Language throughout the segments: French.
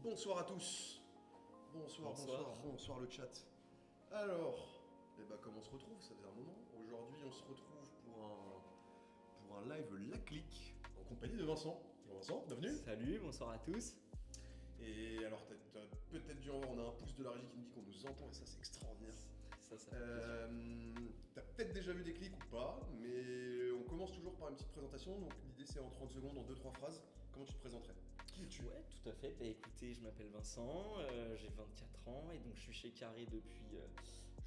Bonsoir à tous. Bonsoir le chat. Alors, comme on se retrouve, ça faisait un moment. Aujourd'hui, on se retrouve pour un live La Clique en compagnie de Vincent. Bonjour Vincent, bienvenue. Salut, bonsoir à tous. Et alors, t'as peut-être dû en voir, on a un pouce de la régie qui nous dit qu'on nous entend et ça, c'est extraordinaire. Ça fait plaisir. T'as peut-être déjà vu des clics ou pas, mais on commence toujours par une petite présentation. Donc, l'idée, c'est en 30 secondes, en 2-3 phrases. Comment tu te présenterais? Qui es-tu? Ouais, tout à fait. Bah, écoutez, je m'appelle Vincent, j'ai 24 ans et donc je suis chez Carré depuis juillet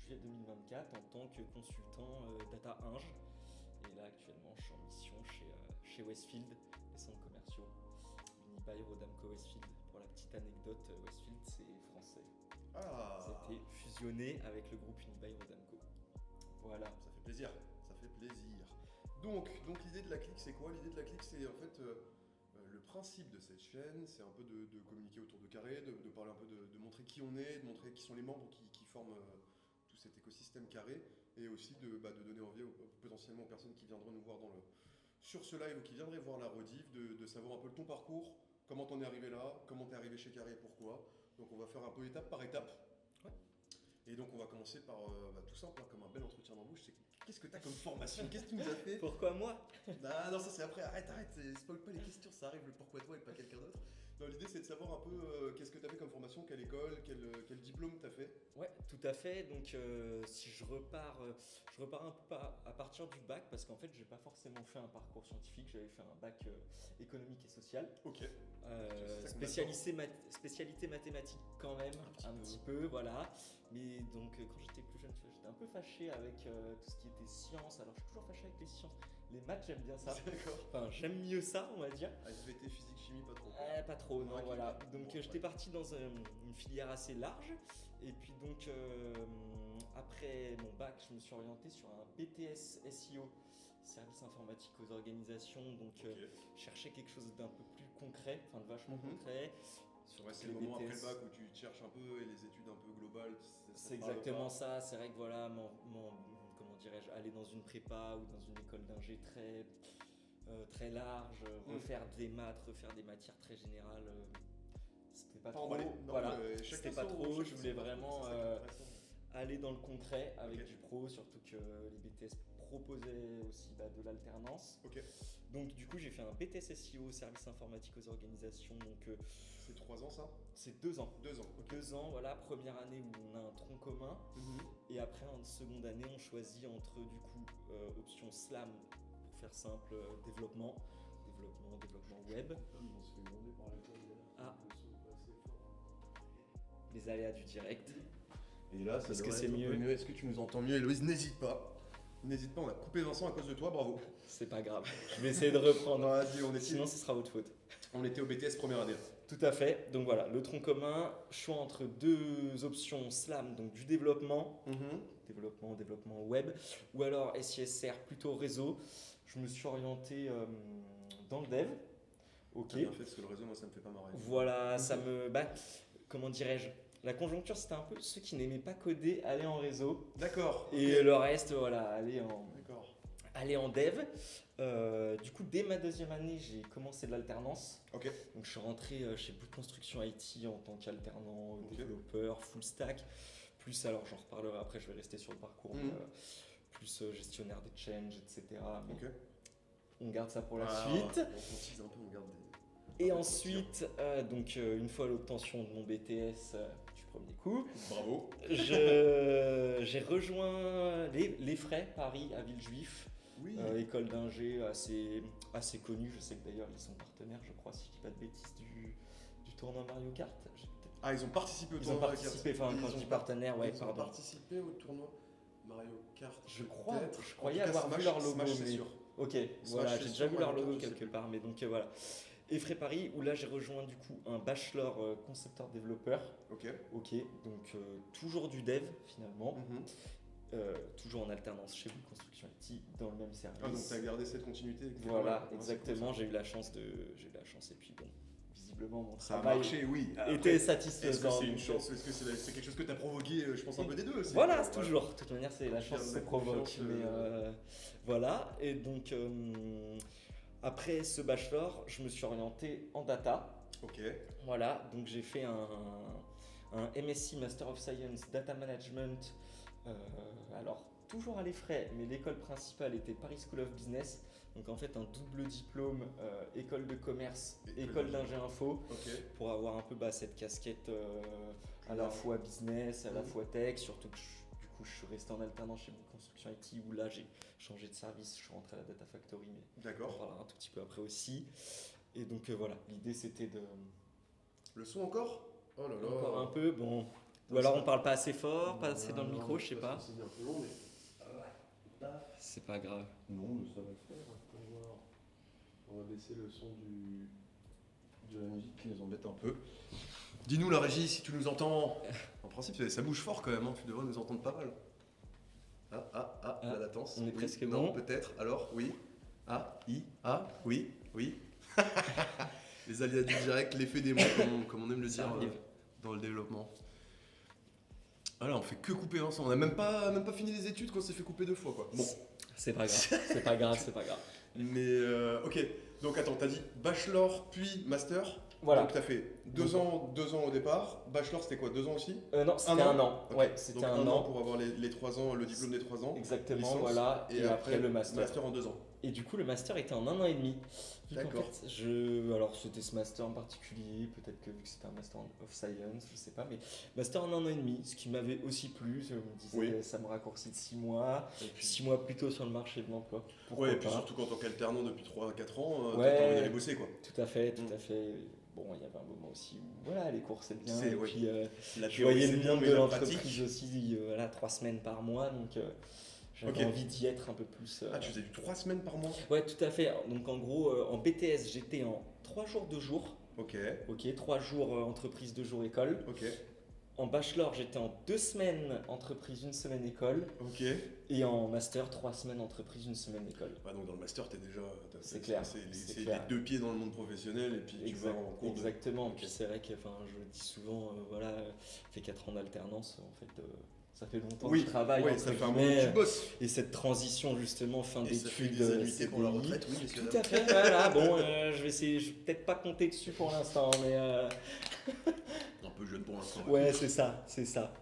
2024 en tant que consultant Data Ing. Et là, actuellement, je suis en mission chez Westfield, les centres commerciaux. Unibail Rodamco Westfield. Pour la petite anecdote, Westfield, c'est français. Ah, Ça a été fusionné avec le groupe Unibail Rodamco. Voilà. ça fait plaisir, ça fait plaisir. Donc l'idée de La Clique, c'est quoi? L'idée de La Clique, c'est en fait le principe de cette chaîne, c'est un peu de communiquer autour de Carré, de parler un peu de montrer qui on est, de montrer qui sont les membres qui forment tout cet écosystème Carré, et aussi de donner envie potentiellement aux personnes qui viendront nous voir sur ce live ou qui viendraient voir la rediff, de savoir un peu ton parcours, comment t'en es arrivé là, comment t'es arrivé chez Carré et pourquoi. Donc on va faire un peu étape par étape. Ouais. Et donc on va commencer par tout simple, hein, comme un bel entretien d'embauche. Qu'est-ce que t'as comme formation? Qu'est-ce que tu nous as fait? Pourquoi moi? Non, ça c'est après, arrête, spoil pas les questions, ça arrive le pourquoi toi et pas quelqu'un d'autre. Non, l'idée c'est de savoir un peu qu'est-ce que t'as fait comme formation, quelle école, quel diplôme t'as fait. Ouais, tout à fait. Donc, si je repars un peu à partir du bac, parce qu'en fait, j'ai pas forcément fait un parcours scientifique. J'avais fait un bac économique et social. Ok. Spécialité mathématiques quand même, un petit peu, voilà. Mais donc, quand j'étais plus jeune, tu vois, j'étais un peu fâché avec tout ce qui était sciences. Alors, je suis toujours fâché avec les sciences. Les maths, j'aime bien ça. D'accord. Enfin, j'aime mieux ça, on va dire. SVT, physique, chimie, pas trop. Pas trop, non, Ok. voilà. Donc Bon, j'étais parti dans une filière assez large. Et puis donc après mon bac, je me suis orienté sur un BTS SEO, service informatique aux organisations. Donc Ok. chercher quelque chose d'un peu plus concret, enfin de vachement Mhm. concret. Ouais, c'est le moment après le bac où tu te cherches un peu et les études un peu globales. C'est exactement ça. C'est vrai que voilà, comment dirais-je, aller dans une prépa ou dans une école d'ingé très large, refaire des maths, refaire des matières très générales, c'était pas trop. Voilà, c'était pas trop. Je voulais vraiment aller dans le concret avec Ok. du pro, surtout que les BTS proposaient aussi de l'alternance. Ok. Donc du coup, j'ai fait un BTS SEO, service informatique aux organisations. Donc C'est 3 ans ça? c'est 2 ans. 2 ans. Ok. 2 ans, voilà, première année où on a un tronc commun. Et après, en seconde année, on choisit entre du coup option SLAM, pour faire simple, développement web. On se fait gronder par la colle, Ah. le son est pas assez fort. Les aléas du direct. Et là, ça Est-ce que devrait c'est être un peu mieux? Est-ce que tu nous entends mieux, Héloïse? N'hésite pas. N'hésite pas, on a coupé Vincent à cause de toi, bravo. C'est pas grave. Je vais essayer de reprendre. Vas-y, Sinon, ce sera votre faute. on était au BTS première année. Tout à fait. Donc voilà, le tronc commun, choix entre deux options SLAM, donc du développement web, ou alors SISR, plutôt réseau. Je me suis orienté dans le dev. Ok. T'as bien fait parce que le réseau, moi, ça me fait pas marrer. Voilà, comment dirais-je? La conjoncture, c'était un peu ceux qui n'aimaient pas coder, aller en réseau. D'accord. Et le reste, voilà, aller en dev. Du coup, dès ma deuxième année, j'ai commencé de l'alternance. Ok. Donc, je suis rentré chez Bouygues Construction IT en tant qu'alternant, Ok. développeur, full stack. Plus, alors j'en reparlerai après, je vais rester sur le parcours, mais, plus gestionnaire des changes, etc. Mais Ok. on garde ça pour la Ah, suite. On tease un peu, on garde des. Et ensuite, une fois l'obtention de mon BTS du premier coup, Bravo. j'ai rejoint les Frais Paris à Villejuif, Oui. école d'ingé assez connue. Je sais que d'ailleurs ils sont partenaires, je crois, si je dis pas de bêtises, du tournoi Mario Kart. Ah, ils ont participé au Ils ont tournoi. participé, enfin quand je dis partenaire, ouais, Ils ont pardon. participé au tournoi Mario Kart. Je crois, peut-être. je croyais En tout cas, avoir vu leur logo, Smash, c'est mais sûr. ok, voilà, c'est j'ai sûr, déjà vu leur Mario Kart, logo je sais quelque plus. part, mais donc voilà. Et Frais Paris, où là j'ai rejoint du coup un bachelor concepteur développeur. Ok. Ok, donc toujours du dev finalement, Mhm. toujours en alternance chez Bouygues Construction IT dans le même service. Ah, donc t'as gardé cette continuité. Voilà, Ouais, exactement. c'est J'ai eu la chance et puis bon, visiblement mon cool, ça a travail marché, oui. était Après, satisfaisant. est-ce que c'est une donc, chance? Est-ce que c'est quelque chose que t'as provoqué? Je pense un peu des deux aussi. Voilà, c'est toujours. De toute manière, c'est la chance Confiance, se provoque. confiance, Mais voilà. Et donc, après ce bachelor, je me suis orienté en data. Ok. Voilà, donc j'ai fait un MSc Master of Science Data Management. Alors, toujours à les frais, mais l'école principale était Paris School of Business. Donc en fait, un double diplôme, école de commerce, école d'ingé info, Ok. pour avoir un peu cette casquette à la Alors. fois business, à la Mhm. fois tech. Surtout que du coup, je suis resté en alternance chez Bouygues Construction IT où là, j'ai changé de service. Je suis rentré à la Data Factory, mais on en D'accord. parlera un tout petit peu après aussi. Et donc voilà, l'idée c'était de Le son encore? Oh là là. encore un peu, bon. Ou Non, alors c'est on parle pas assez fort, pas assez dans le Non, micro, mais je sais parce pas. que C'est un peu long, mais. C'est pas grave. Non, mais ça va le faire. On va voir. On va baisser le son de la musique qui nous embête un peu. Dis-nous la régie si tu nous entends. En principe, ça bouge fort quand même, hein. Tu devrais nous entendre pas mal. Ah, la latence. on est Oui, presque non, bon. peut-être. Alors, oui. Oui. Les aléas du direct, l'effet des mots, comme on aime le Ça dire arrive. dans le développement. Ah là, on fait que couper ensemble. On n'a même pas fini les études quand on s'est fait couper 2 fois, quoi. Bon. C'est pas grave, c'est pas grave, c'est pas grave. Mais ok, donc attends, t'as dit bachelor puis master. Voilà. Donc t'as fait 2 ans au départ. Bachelor c'était quoi, 2 ans aussi? Non, c'était un an. Ok. Ouais, c'était Donc un an. pour avoir les 3 ans, le diplôme des 3 ans. Exactement, licence, voilà. Et après le master. Master en 2 ans. Et du coup, le master était en 1 an et demi. Vu qu'en D'accord. fait, alors c'était ce master en particulier, peut-être que vu que c'était un master of science, je sais pas, mais master en 1 an et demi, ce qui m'avait aussi plu, je me disais, Oui. ça me raccourcit de 6 mois, Et puis, 6 mois plus tôt sur le marché de l'emploi. Pourquoi ouais, et puis pas. surtout quand tant qu'alternant depuis 3-4 ans, Ouais. t'as envie d'aller bosser quoi. Tout à fait, tout Mm. à fait. Bon, il y avait un moment aussi où, voilà, les cours c'est bien, C'est- et ouais. puis La je théorie, voyais c'est le bien, monde mais de la l'entreprise pratique. aussi, voilà, 3 semaines par mois, donc j'avais Ok. envie d'y être un peu plus. Ah, tu faisais du 3 semaines par mois? Ouais, tout à fait. Donc en gros, en BTS, j'étais en 3 jours, 2 jours. Ok, Ok, 3 jours entreprise, 2 jours école. ok, En bachelor, j'étais en 2 semaines entreprise, 1 semaine école. ok. Et en master, 3 semaines entreprise, 1 semaine école. Ah, donc dans le master, C'est clair, C'est c'est les clair. 2 pieds dans le monde professionnel et puis tu vas en cours de... Exactement. Ok. Puis c'est vrai que je le dis souvent, voilà, fait 4 ans d'alternance, en fait, ça fait longtemps que Oui, je travaille. ouais, entre ça fait un moment guillemets, que tu bosses. Et cette transition, justement, fin Et ça fait d'études. des annuités pour la CDI. retraite, oui, messieurs. Tout à fait, voilà. Bon, je vais essayer, je vais peut-être pas compter dessus pour l'instant, mais. Un peu jeune pour l'instant. Ouais, c'est ça, c'est ça.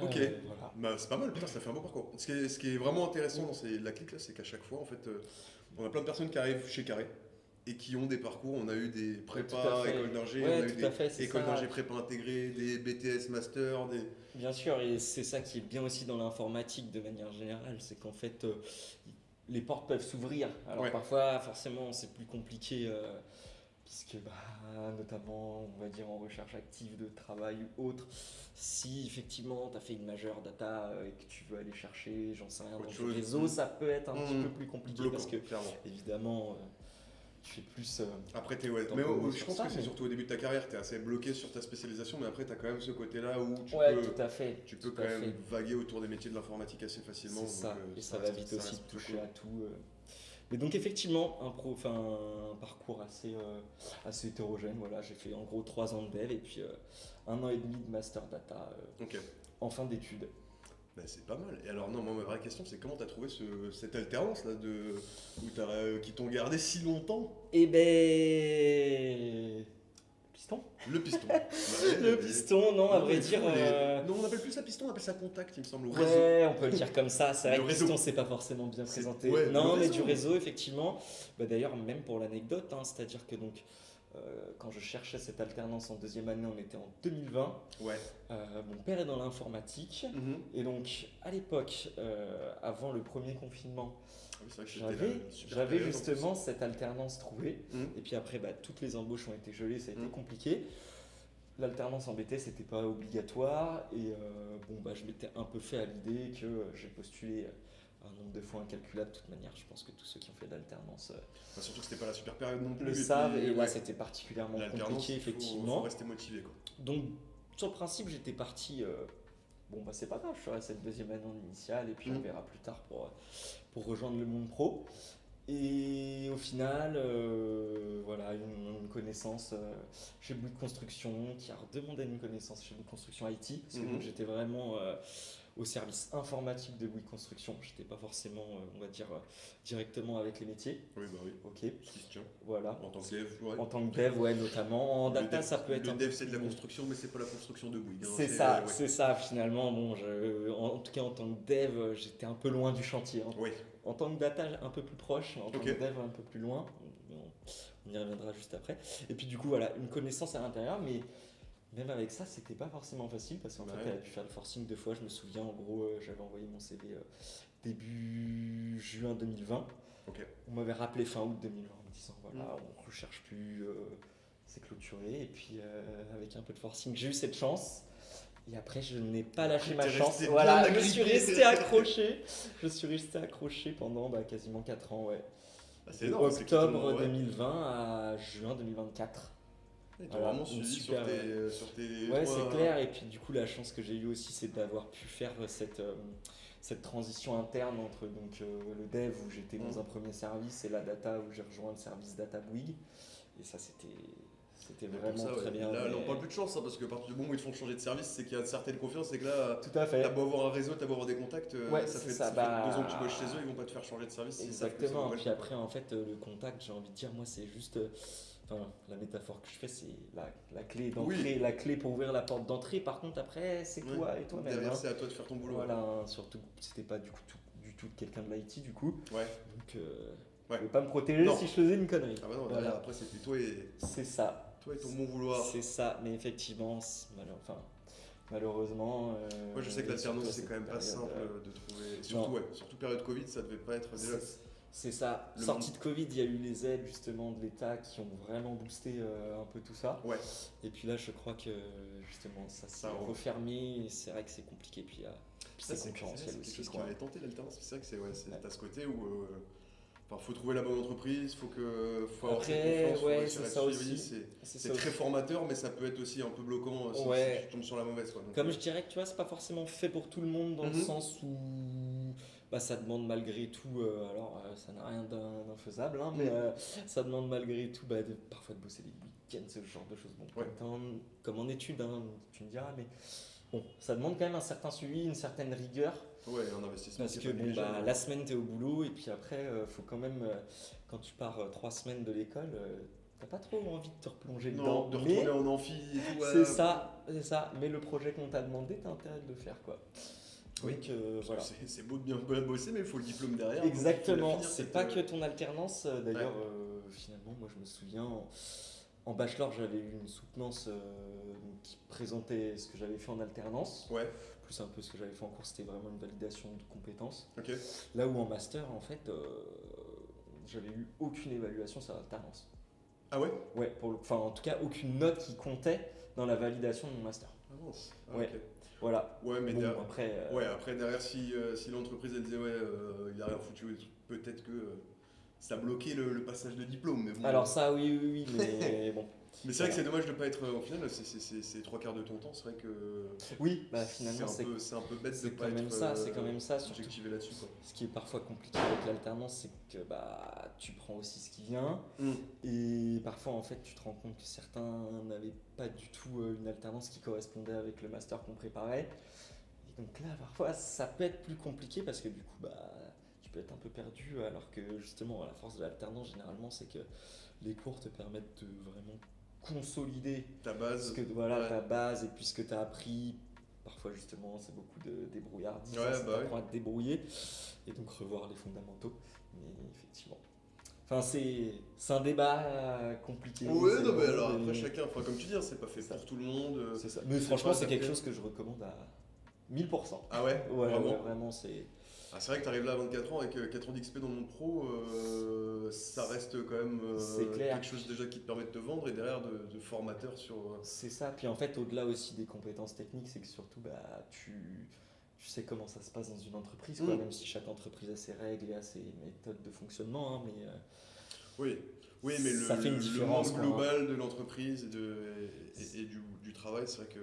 Ok. Voilà. Bah, c'est pas mal, putain, ça fait un beau parcours. Ce qui est vraiment intéressant dans la clique là, c'est qu'à chaque fois, en fait, on a plein de personnes qui arrivent chez Carré et qui ont des parcours. On a eu des tout à prépas, fait. écoles d'ingé, Ouais, on a eu tout à fait, c'est des écoles ça. d'ingé prépa intégrées, des BTS master, des. Bien sûr, et c'est ça qui est bien aussi dans l'informatique de manière générale, c'est qu'en fait, les portes peuvent s'ouvrir. Alors Ouais. parfois, forcément, c'est plus compliqué, puisque notamment, on va dire en recherche active de travail ou autre, si effectivement tu as fait une majeure data et que tu veux aller chercher, j'en sais rien, Autre dans chose. le réseau, ça peut être un petit peu plus compliqué bloquants, parce que, clairement. évidemment, tu fais plus. Après, T'en mais peux je sur pense ça, que c'est mais- surtout au début de ta carrière, tu es assez bloqué sur ta spécialisation, mais après, tu as quand même ce côté-là où Ouais, tout à fait. tu peux tout quand à même fait. vaguer autour des métiers de l'informatique assez facilement. C'est ça, donc, et ça va reste- vite ça aussi reste de plutôt toucher cool. à tout. Mais donc effectivement, un parcours assez hétérogène. Voilà, j'ai fait en gros 3 ans de dev et puis 1 an et demi de master data Ok. en fin d'études. Bah, c'est pas mal. Et alors, non, moi, ma vraie question, c'est comment tu as trouvé cette alternance là, qui t'ont gardé si longtemps? Et ben... Piston. Le piston. Bah, ouais, Le mais- piston, non, à Non, vrai mais dire... fou, Non, on appelle plus ça piston, on appelle ça contact, il me semble, au réseau. Ouais, on peut le dire comme ça. C'est vrai Le que réseau. piston, c'est pas forcément bien C'est- présenté. ouais, Non, le mais réseau. du réseau, effectivement. Bah, d'ailleurs, même pour l'anecdote, c'est-à-dire que donc, quand je cherchais cette alternance en 2e année, on était en 2020. Ouais. Mon père est dans l'informatique. Mhm. Et donc, à l'époque, avant le premier confinement, Ah oui, c'est vrai que c'était j'avais la super j'avais période, en justement cette alternance trouvée. Mhm. Et puis après, toutes les embauches ont été gelées, ça a été Mhm. compliqué. L'alternance en BTS n'était pas obligatoire. Et je m'étais un peu fait à l'idée que j'ai postulé un nombre de fois incalculable. De toute manière, je pense que tous ceux qui ont fait de l'alternance Enfin, surtout que c'était pas la super période non plus. le et savent. puis, Et là, ouais, c'était particulièrement l'alternance, compliqué, faut effectivement. rester motivé, quoi. Donc, sur le principe, j'étais parti. C'est pas grave, je ferai cette 2e année en initiale et puis on Mhm. verra plus tard pour rejoindre le monde pro. Et au final, voilà, une connaissance chez Bouygues Construction qui a redemandé une connaissance chez Bouygues Construction IT, parce que donc, j'étais vraiment au service informatique de Bouygues Construction. J'étais pas forcément, on va dire, directement avec les métiers. Oui, bah oui. Ok, Ce qui se tient. voilà. En tant que dev, ouais. En tant que dev, ouais, notamment. En Le data, dev- ça peut être Le un dev, peu c'est de la plus- construction, mais c'est pas la construction de Bouygues. Hein. C'est ça, ouais. c'est ça. Finalement, bon, en tout cas en tant que dev, j'étais un peu loin du chantier, hein. Oui. En tant que data, un peu plus proche, en tant Ok. que dev, un peu plus loin. On y reviendra juste après. Et puis du coup, voilà, une connaissance à l'intérieur, mais même avec ça, c'était pas forcément facile parce qu'en Bah fait, ouais. elle a dû faire le forcing 2 fois. Je me souviens, en gros, j'avais envoyé mon CV début juin 2020. Ok. On m'avait rappelé fin août 2020 en me disant voilà, on ne recherche plus, c'est clôturé. Et puis, avec un peu de forcing, j'ai eu cette chance. Et après, je n'ai pas lâché ma T'es chance. resté Voilà, bien je suis agrippé. resté accroché. Je suis resté accroché pendant quasiment 4 ans, ouais. Ah, c'est De énorme. c'est octobre totalement, ouais. 2020 à juin 2024. Et t'as Voilà, vraiment une suivi super- sur tes Ouais, trois- c'est clair. Et puis du coup, la chance que j'ai eue aussi, c'est d'avoir pu faire cette transition interne entre donc, le dev où j'étais dans un premier service et la data où j'ai rejoint le service data Bouygues. Et ça, c'était Mais pour vraiment ça, ouais. très bien. Là, mais- on parle plus de chance, hein, parce que à partir du moment où ils te font changer de service, c'est qu'il y a une certaine confiance, et que là, Tout à fait. t'as beau avoir un réseau, t'as beau avoir des contacts, Ouais, ça c'est fait, ça, ça fait bah- 2 ans que tu bosses chez eux, ils vont pas te faire changer de service. s'ils savent que ça Exactement. vaut pas le Puis coup, après, en fait, le contact, j'ai envie de dire, moi, c'est juste. Enfin, la métaphore que je fais, c'est la clé d'entrée, Oui. la clé pour ouvrir la porte d'entrée. Par contre, après, c'est Ouais. toi et toi-même. Derrière, hein. c'est à toi de faire ton boulot. Voilà, hein, surtout, c'était pas du tout quelqu'un de l'IT, du coup. Ouais. Donc, Ouais. je ne pas me protéger Non. si je faisais une connerie. Ah bah non, Voilà. derrière, après, c'était toi et C'est ça. ton bon vouloir. C'est ça. Mais effectivement, malheureusement. Moi, je sais que surtout l'alternance, à c'est cette quand même pas période, simple de trouver. Surtout, non. ouais, surtout période Covid, ça devait pas être déjà. C'est ça. Le Sortie de Covid, il y a eu les aides justement de l'État qui ont vraiment boosté un peu tout ça. Ouais. Et puis là, je crois que justement, ça s'est Ça re- refermé. Et c'est vrai que c'est compliqué. Puis, puis Ça, c'est concurrentiel c'est aussi. quelque chose qui quoi. m'avait tenté l'alternance. C'est vrai que c'est Ouais. t'as ce côté où faut trouver la bonne entreprise, faut avoir Après, cette confiance, faut ouais, réussir c'est à ça être aussi. suivi. C'est C'est ça très aussi. formateur, mais ça peut être aussi un peu bloquant si Ouais. tu tombes sur la mauvaise. Quoi. Donc, Comme je dirais que tu vois, c'est pas forcément fait pour tout le monde dans le sens où ça demande malgré tout, alors ça n'a rien d'infaisable, hein, mais ça demande malgré tout parfois de bosser les week-ends, ce genre de choses. Bon, Ouais. comme en études, hein, tu me diras, mais bon, ça demande quand même un certain suivi, une certaine rigueur. ouais, un investissement. Parce qui que est pas négligeable. la semaine t'es au boulot et puis après faut quand même quand tu pars 3 semaines de l'école t'as pas trop envie de te replonger Non, dedans. de Mais retourner en amphi et tout. ouais. c'est ça. Mais le projet qu'on t'a demandé, t'as intérêt de le faire quoi. Oui, Donc Parce voilà. que c'est beau de bien bosser, mais il faut le diplôme derrière. donc il faut la Exactement. finir, C'est cette, pas que ton alternance. D'ailleurs, Ouais. finalement, moi je me souviens en bachelor j'avais eu une soutenance qui présentait ce que j'avais fait en alternance. Ouais, Plus un peu ce que j'avais fait en cours, c'était vraiment une validation de compétences. ok. Là où en master, en fait, j'avais eu aucune évaluation sur l'alternance. Ah ouais. Ouais, enfin en tout cas aucune note qui comptait dans la validation de mon master. Ah mince. Ah, Ouais. ok. Voilà. Ouais, mais Bon, derrière, après, après, derrière, si l'entreprise elle disait ouais, il a rien foutu, et tout, peut-être que ça bloquait le passage de diplôme. Mais bon. alors ça, oui, mais bon. Mais c'est vrai que c'est dommage de pas être au final, c'est 3/4 de ton temps, c'est vrai que Oui, finalement c'est un peu bête de c'est pas quand même être ça, c'est quand même ça, surtout. objectivé là-dessus quoi. Ce qui est parfois compliqué avec l'alternance, c'est que tu prends aussi ce qui vient. Mm. Et parfois, en fait, tu te rends compte que certains n'avaient pas du tout une alternance qui correspondait avec le master qu'on préparait. Et donc là, parfois, ça peut être plus compliqué parce que du coup, tu peux être un peu perdu. Alors que justement, la force de l'alternance, généralement, c'est que les cours te permettent de vraiment consolider Ta base. Ouais. ta base et puis ce que tu as appris. Parfois, justement, c'est beaucoup de débrouillardise. Ouais, Ça bah t'apprend à te débrouiller et donc revoir les fondamentaux. Mais effectivement. Enfin, c'est un débat compliqué. Ouais, c'est non, mais long, alors mais après chacun, enfin comme tu dis, hein, c'est pas fait C'est ça. pour tout le monde. c'est ça. Mais c'est franchement, pas c'est quelque fait. chose que je recommande à 1000%. Ah ouais, Ouais, vraiment. ouais, vraiment, c'est. Ah, c'est vrai que tu arrives là à 24 ans avec 4 ans d'XP dans le monde pro, ça reste quand même C'est clair. quelque chose déjà qui te permet de te vendre et derrière de formateur sur. C'est ça. Puis en fait, au-delà aussi des compétences techniques, c'est que surtout, tu sais comment ça se passe dans une entreprise, quoi, Mm. même si chaque entreprise a ses règles et a ses méthodes de fonctionnement. Hein, mais Oui, mais Ça fait une le différence, monde quoi, hein. global de l'entreprise et du travail, c'est vrai que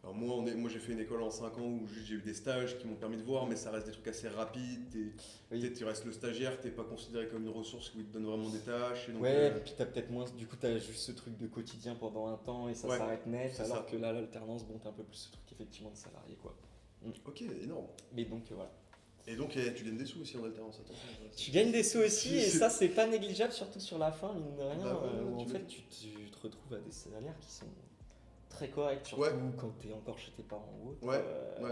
Alors moi j'ai fait une école en 5 ans où juste j'ai eu des stages qui m'ont permis de voir, mais ça reste des trucs assez rapides. Oui. Peut-être tu restes le stagiaire, t'es pas considéré comme une ressource où ils te donnent vraiment des tâches. Et donc, Ouais, puis t'as peut-être moins, du coup t'as juste ce truc de quotidien pendant un temps et ça Ouais, s'arrête net, c'est alors ça. que là l'alternance, bon t'as un peu plus ce truc effectivement de salarié quoi. Ok, énorme. Mais donc voilà. Et donc tu gagnes des sous aussi en alternance, attention. Tu gagnes des sous aussi et C'est- ça c'est pas négligeable, surtout sur la fin, mine de rien, Bah ouais, où en tu fait m'étonnes. tu te retrouves à des salaires qui sont très corrects, surtout Ouais. quand t'es encore chez tes parents ou autre. Ouais,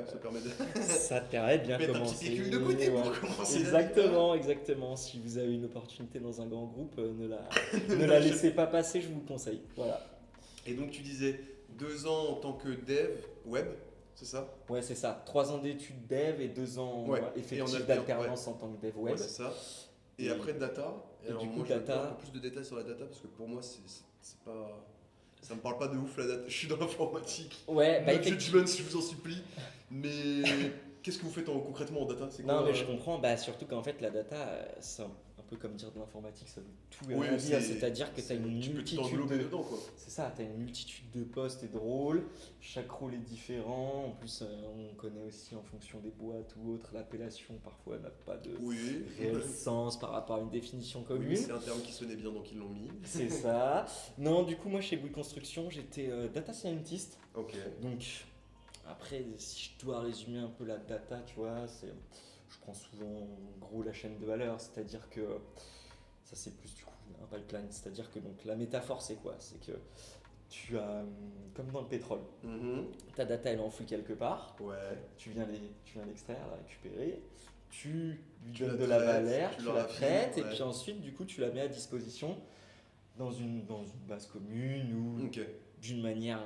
ça permet de Ça te permet de bien mettre un commencer. petit pécule de côté pour Ouais. commencer. la vie. Exactement, exactement. Si vous avez une opportunité dans un grand groupe, ne la laissez pas passer, je vous le conseille. Voilà. Et donc tu disais 2 ans en tant que dev web, c'est ça? Ouais, c'est ça. 3 ans d'études dev et 2 ans Ouais, et en effectifs alterne, d'alternance en tant que dev web. Ouais, c'est ça. Et Et- après data. et Alors du coup, moi je veux data- un peu plus de détails sur la data parce que pour moi c'est pas. Ça me parle pas de ouf la data. Je suis dans l'informatique. Ouais, bah No effectivement. judgment, je vous en supplie. Mais qu'est-ce que vous faites concrètement en data? C'est Non, quoi, mais je comprends. Bah, surtout qu'en fait, la data, c'est un peu comme dire de l'informatique, ça veut tout et Oui, rien dire. c'est- C'est-à-dire que tu as une Tu peux tout multitude englober de. dedans quoi. C'est ça, tu as une multitude de postes et de rôles. Chaque rôle est différent. En plus, on connaît aussi en fonction des boîtes ou autres, l'appellation parfois n'a pas de Oui. réel sens par rapport à une définition Oui, commune. mais c'est un terme qui sonnait bien donc ils l'ont mis. C'est ça. Non, du coup, moi chez Bouygues Construction, j'étais data scientist. Ok. Donc, après, si je dois résumer un peu la data, tu vois, je prends souvent en gros la chaîne de valeur, c'est-à-dire que ça c'est plus du coup un pipeline, c'est-à-dire que donc la métaphore c'est quoi? C'est que tu as, comme dans le pétrole, Mhm. ta data elle est enfouie quelque part, Ouais. tu viens l'extraire, la récupérer, tu lui Tu donnes la de la traites, valeur, tu tu la la raffines, traites, et ouais. puis ensuite du coup tu la mets à disposition dans une base commune ou Ok. d'une manière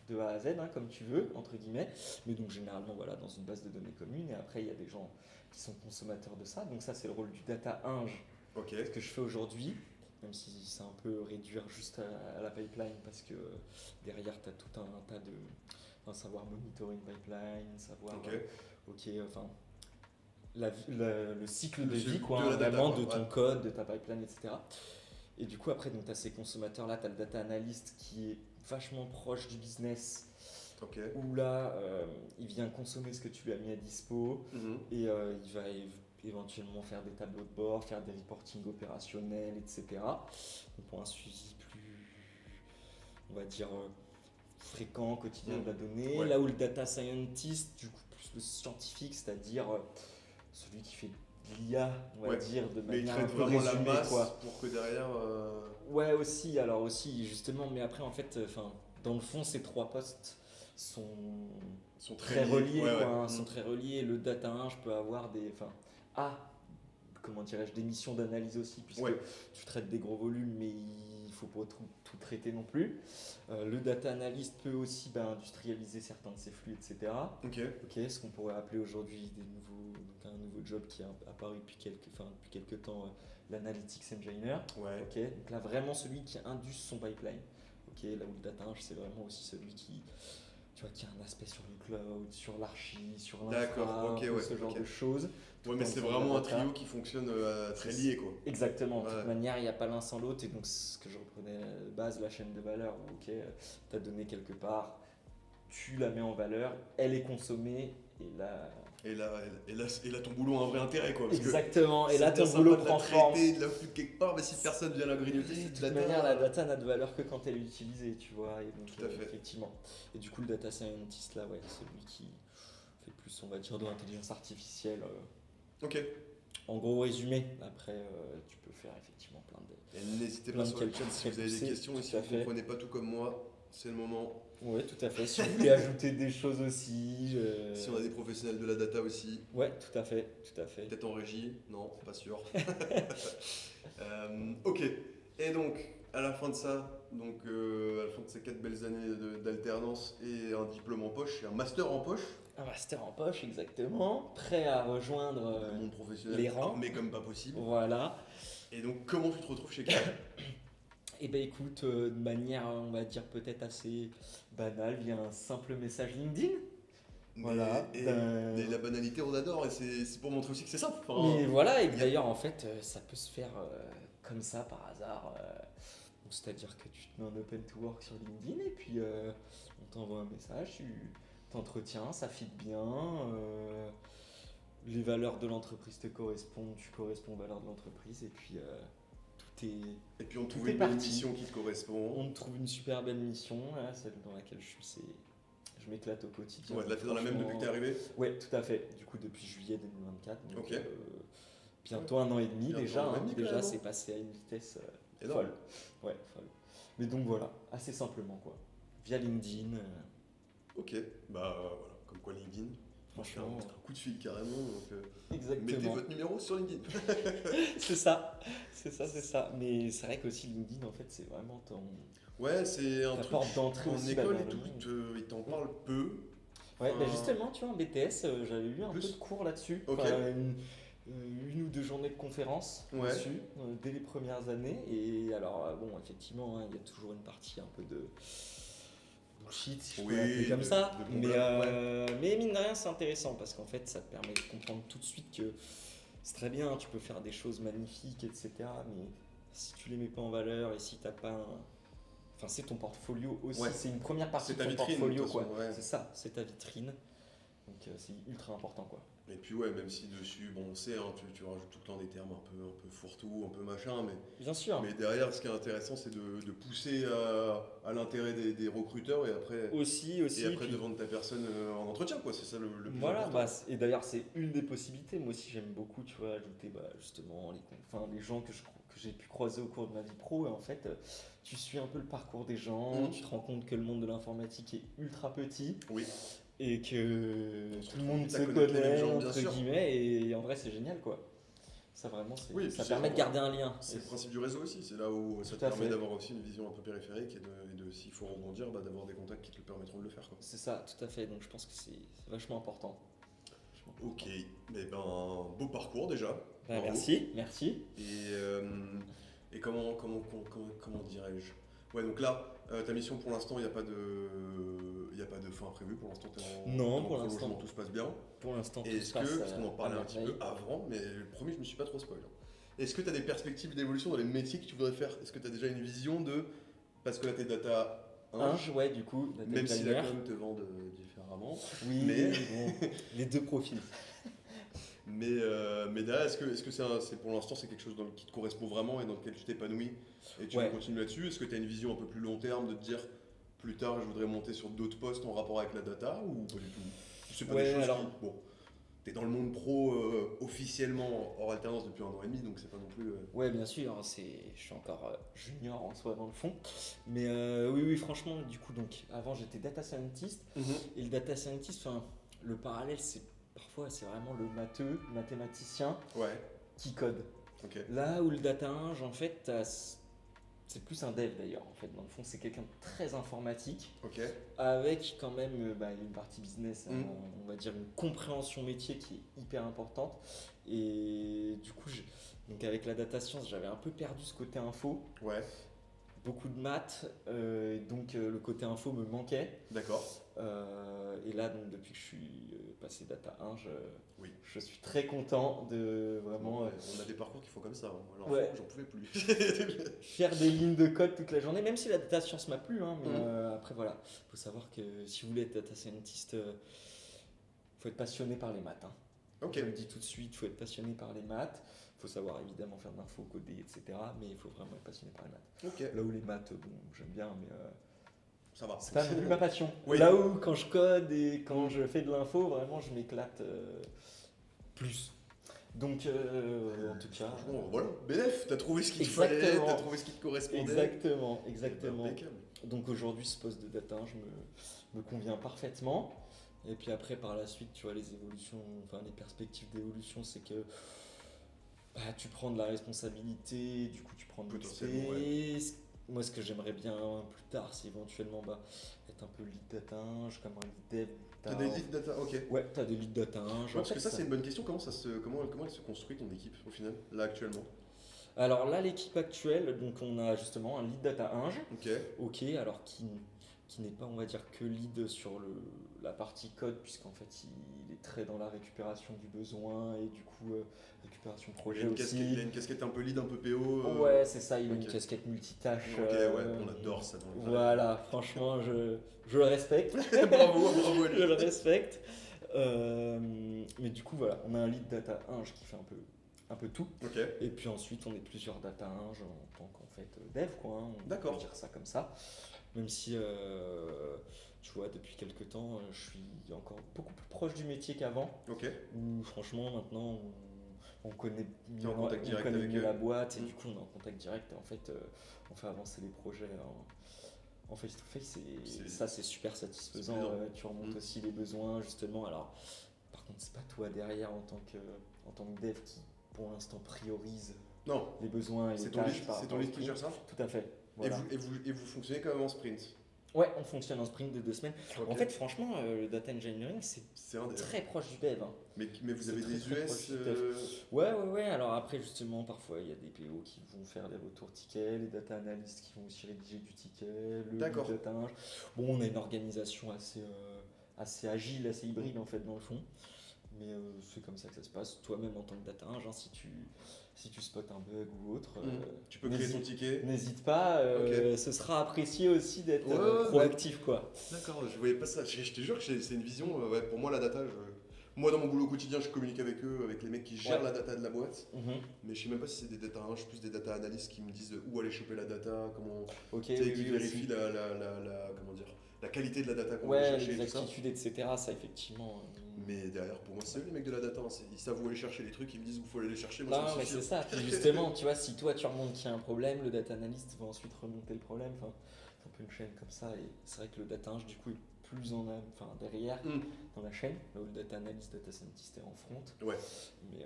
de A à Z, hein, comme tu veux, entre guillemets. Mais donc généralement, voilà, dans une base de données commune. Et après, il y a des gens qui sont consommateurs de ça. Donc ça, c'est le rôle du data inge, Ok. ce que je fais aujourd'hui. Même si c'est un peu réduire juste à la pipeline, parce que derrière, tu as tout un tas de... Enfin, savoir monitorer une pipeline, savoir... Ok. Enfin... le cycle de Le cycle vie, quoi, de hein, la data, vraiment, quoi, de ton ouais. code, de ta pipeline, etc. Et du coup, après, tu as ces consommateurs-là, tu as le data analyst qui est vachement proche du business, Ok. où là, il vient consommer ce que tu lui as mis à dispo Mhm. et il va éventuellement faire des tableaux de bord, faire des reportings opérationnels, etc. Donc pour un suivi plus, on va dire, fréquent, quotidien de la donnée. Ouais. Là où le data scientist, du coup, plus le scientifique, c'est-à-dire celui qui fait de l'IA, on va Ouais. dire, de Mais il manière un traite peu vraiment la résumée, masse quoi. pour que derrière. Ouais, aussi, alors aussi, justement, mais après, en fait, dans le fond, ces 3 postes sont Sont très liés. reliés, Ouais, quoi, ouais. hein, sont très reliés. Le data 1, je peux avoir comment dirais-je, des missions d'analyse aussi, puisque Ouais. tu traites des gros volumes, mais il faut pas tout traiter non plus. Le data analyst peut aussi industrialiser certains de ces flux, etc. Ok. Ok, ce qu'on pourrait appeler aujourd'hui un nouveau job qui est apparu depuis quelques temps, l'analytics engineer. Ouais. Ok, donc là vraiment celui qui induce son pipeline. Ok, là où le data eng, c'est vraiment aussi celui qui a un aspect sur le cloud, sur l'archi, sur l'infra, D'accord, ok, ouais, ce genre ok. de choses. Ouais, mais Dans c'est le vraiment un data. trio qui fonctionne très lié, quoi. Exactement, de Ouais. toute manière, il n'y a pas l'un sans l'autre. Et donc, ce que je reprenais de base, la chaîne de valeur, où ok, tu as donné quelque part, tu la mets en valeur, elle est consommée, et là. Et là, ton boulot a un vrai intérêt, quoi. Parce que Exactement, et là, c'est bien ton sympa boulot de la prend forme. traiter, de la foutre quelque part, mais si personne vient la grignoter, De c'est toute de la manière, la data n'a de valeur que quand elle est utilisée, tu vois. Et donc, Tout à fait. effectivement. Et du coup, le data scientist, là, ouais, c'est celui qui fait plus, on va dire, de l'intelligence artificielle. Ok. En gros, résumé. Après, tu peux faire effectivement plein de. Et n'hésitez Plein pas de sur le calculs chat si vous avez très des questions et poussés, si tout à vous fait. comprenez pas tout comme moi, c'est le moment. Ouais, tout à fait. Si vous voulez ajouter des choses aussi. Si on a des professionnels de la data aussi, Ouais, tout à fait, tout à fait. peut-être en régie, non, pas sûr. Ok. Et donc, à la fin de ça, à la fin de ces 4 belles années d'alternance et un diplôme en poche et un master en poche, Un master en poche, exactement. Prêt à rejoindre. le monde professionnel les rangs. armé comme pas possible. Voilà. Et donc, comment tu te retrouves chez Carré? Et ben écoute, de manière, on va dire peut-être assez banale, via un simple message LinkedIn. Voilà. Et la banalité, on adore, et c'est pour montrer aussi que c'est simple. Enfin, Mais voilà, et y a- d'ailleurs en fait, ça peut se faire comme ça par hasard. Donc, c'est-à-dire que tu te mets en open to work sur LinkedIn et puis on t'envoie un message, tu t'entretiens, ça fit bien, les valeurs de l'entreprise te correspondent, tu corresponds aux valeurs de l'entreprise et puis tout est. Et puis on Tout trouve est une belle parti. mission qui te correspond. On trouve une super belle mission, là, celle dans laquelle je suis, je m'éclate au quotidien. Ouais, là t'es dans la même depuis que t'es arrivé. Ouais, tout à fait. Du coup, depuis juillet 2024. Donc, Ok. bientôt 1 an et demi Bientôt déjà. 1 an et demi, quand Déjà, même, hein. c'est passé à une vitesse Énorme. folle. Ouais, folle. Mais donc voilà, assez simplement quoi. Via LinkedIn, Ok, bah voilà, comme quoi LinkedIn. franchement. Un coup de fil carrément. Donc, mettez Exactement. votre numéro sur LinkedIn. C'est ça. C'est ça. Mais c'est vrai qu'aussi LinkedIn, en fait, c'est vraiment ton. Ouais, c'est un Ta truc. porte d'entrée En aussi, école bah, et tout, ils t'en parlent peu. Ouais, Enfin, bah justement, tu vois, en BTS, j'avais eu un peu plus. de cours là-dessus. Ok. Enfin, une ou deux journées de conférences Ouais. dessus, dès les premières années. Et alors, bon, effectivement, hein, il y a toujours une partie un peu de bullshit, si je peux Oui, l'appeler comme ça. de bon Mais, blabla, mais mine de rien, c'est intéressant parce qu'en fait, ça te permet de comprendre tout de suite que c'est très bien, tu peux faire des choses magnifiques, etc. Mais si tu les mets pas en valeur et si t'as pas un. Enfin, c'est ton portfolio aussi. Ouais. C'est une première partie C'est de ta ton vitrine, de portfolio, toute quoi. façon, ouais. C'est ça, c'est ta vitrine. Donc, c'est ultra important, quoi. Et puis ouais, même si dessus, bon on sait, hein, tu rajoutes tout le temps des termes un peu fourre-tout, un peu machin, Bien sûr. mais derrière ce qui est intéressant c'est de pousser à l'intérêt des recruteurs et après, Aussi, puis- de vendre ta personne en entretien quoi, c'est ça le plus Voilà, important. et d'ailleurs c'est une des possibilités. Moi aussi j'aime beaucoup, tu vois, ajouter justement les gens que j'ai pu croiser au cours de ma vie pro. Et en fait, tu suis un peu le parcours des gens, Mhm. tu te rends compte que le monde de l'informatique est ultra petit Oui, et que On se tout le retrouve monde vite se à connaître les mêmes connaît, gens, bien entre sûr. guillemets, et en vrai c'est génial quoi. Ça vraiment, Oui, et ça puis permet de garder un lien. c'est le principe du réseau aussi, c'est là où ça Tout te à permet fait. d'avoir aussi une vision un peu périphérique et de s'il faut rebondir, d'avoir des contacts qui te le permettront de le faire quoi. C'est ça, tout à fait. Donc je pense que c'est vachement important. Vachement Ok, important. mais ben beau parcours déjà. Bah, Bravo. merci. Et comment dirais-je? Ouais, donc là, ta mission pour l'instant, il n'y a pas de fin prévue. Pour l'instant, tu es en, Non, t'es en pour prolongement, l'instant. tout se passe bien. Pour l'instant, tout Et se est-ce passe que, parce qu'on en à parlait un petit peu merveille. avant, mais le premier, je me suis pas trop spoil. Est-ce que tu as des perspectives d'évolution dans les métiers que tu voudrais faire? Est-ce que tu as déjà une vision de. Parce que là, tu es data 1, Ouais, du coup, data même si la designer. com te vend différemment. Oui, Mais- bon, les deux profils. Mais derrière, est-ce que c'est pour l'instant, c'est quelque chose qui te correspond vraiment et dans lequel tu t'épanouis et tu Ouais. veux continuer là-dessus? Est-ce que tu as une vision un peu plus long terme de te dire plus tard, je voudrais monter sur d'autres postes en rapport avec la data ou pas du tout? C'est pas Ouais, des choses alors- qui. Bon, t'es dans le monde pro officiellement hors alternance depuis 1 an et demi, donc c'est pas non plus. Ouais, bien sûr, je suis encore junior en soi dans le fond. Mais oui, franchement, du coup, donc avant j'étais data scientist. Et le data scientist, enfin, le parallèle, parfois c'est vraiment le mathématicien Ouais, qui code. ok. Là où le data ing, en fait, c'est plus un dev d'ailleurs. En fait, dans le fond, c'est quelqu'un de très informatique. Ok. Avec quand même une partie business, Mm. on va dire une compréhension métier qui est hyper importante. Et du coup, donc avec la data science, j'avais un peu perdu ce côté info, Ouais, beaucoup de maths, donc le côté info me manquait. d'accord. Et là, donc, depuis que je suis passé data 1, Oui. je suis très content de vraiment Ouais, on a des parcours qui font comme ça. Hein. Alors, Ouais. j'en pouvais plus. faire des lignes de code toute la journée, même si la data science m'a plu. Hein, mais Mhm. après, voilà, il faut savoir que si vous voulez être data scientist, faut être passionné par les maths. Hein. Ok. Je le dis tout de suite, il faut être passionné par les maths. Il faut savoir évidemment faire de l'info, coder, etc. Mais il faut vraiment être passionné par les maths. Ok. Là où les maths, bon, j'aime bien, mais Ça va. c'est pas non plus ma passion. Oui. Là où quand je code et quand je fais de l'info, vraiment je m'éclate plus. Donc en tout cas. Franchement, voilà, BF, t'as trouvé ce qu'il te fallait, Exactement. t'as trouvé ce qui te correspondait. Exactement. Impeccable. Donc aujourd'hui, ce poste de data, me convient parfaitement. Et puis après, par la suite, tu vois, les évolutions, enfin les perspectives d'évolution, c'est que tu prends de la responsabilité, du coup tu prends de Potentiellement, l'XP. Moi, ce que j'aimerais bien plus tard, c'est éventuellement être un peu lead data, comme un lead dev. T'as des lead data, ok. Ouais, t'as des lead data. Ouais, parce que ça, c'est une bonne question. Comment elle se construit ton équipe au final, là actuellement? Alors là, l'équipe actuelle, donc on a justement un lead data 1. Ok. Ok, alors qui qui n'est pas, on va dire, que lead sur la partie code, puisqu'en fait, il est très dans la récupération du besoin et du coup, récupération projet aussi. Il a une casquette un peu lead, un peu PO. Ouais, c'est ça, il a ok. une casquette multitâche. Ok, ouais, on adore ça dans les Voilà, franchement, je le respecte. bravo à lui. Je le respecte. Mais du coup, voilà, on a un lead data 1 qui fait un peu tout. Ok. Et puis ensuite, on est plusieurs data 1 en tant qu'en fait dev, quoi. Hein, on D'accord. peut dire ça comme ça. Même si, tu vois, depuis quelques temps, je suis encore beaucoup plus proche du métier qu'avant. Ok. Où franchement, maintenant, on connaît T'es en contact direct avec mieux eux. la boîte et du coup, on est en contact direct. Et en fait, on fait avancer les projets en face-to-face. Et ça, c'est super satisfaisant. C'est plaisant. Tu remontes aussi les besoins, justement. Alors, par contre, c'est pas toi derrière en tant que dev qui, pour l'instant, priorise Non, les besoins et les c'est ton tâches lead, par c'est ton rapport au lead qui sprint. gère ça. Tout à fait. Voilà. Et vous fonctionnez quand même en sprint. Ouais, on fonctionne en sprint de 2 semaines. Ok. En fait, franchement, le data engineering, c'est C'est un des. très proche du dev. Hein. Mais vous c'est avez très, des très US. proche du dev. Ouais. Alors après, justement, parfois, il y a des PO qui vont faire les retours tickets, les data analysts qui vont aussi rédiger du ticket, le D'accord. lead data ing. Bon, on a une organisation assez agile, assez hybride en fait dans le fond. Mais c'est comme ça que ça se passe. Toi-même en tant que data ing, si tu spots un bug ou autre, Tu peux créer ton ticket. n'hésite pas. Ok. Ce sera apprécié aussi d'être Ouais, proactif, quoi. D'accord, je voyais pas ça. Je te jure que c'est une vision. Ouais, pour moi, la data, moi, dans mon boulot quotidien, je communique avec eux, avec les mecs qui gèrent Ouais. la data de la boîte. Mhm. Mais je sais même pas si c'est des data je plus des data analystes qui me disent où aller choper la data, comment. Ok, Tu sais, oui, qui oui, vérifient aussi. comment dire, la qualité de la data qu'on va Ouais, chercher les et tout ça. exactitudes, etc. Ça, effectivement. Mais derrière, pour moi, c'est eux les mecs de la data. Ils savent où aller chercher les trucs, ils me disent où il faut aller les chercher. Moi, Non, ça me mais suffit. c'est ça. Puis justement, tu vois, si toi tu remontes qu'il y a un problème, le data analyst va ensuite remonter le problème. Enfin, c'est un peu une chaîne comme ça. Et c'est vrai que le data ing, du coup, est plus derrière Mm. dans la chaîne. Là où le data analyst, data scientist est en front. Ouais. Mais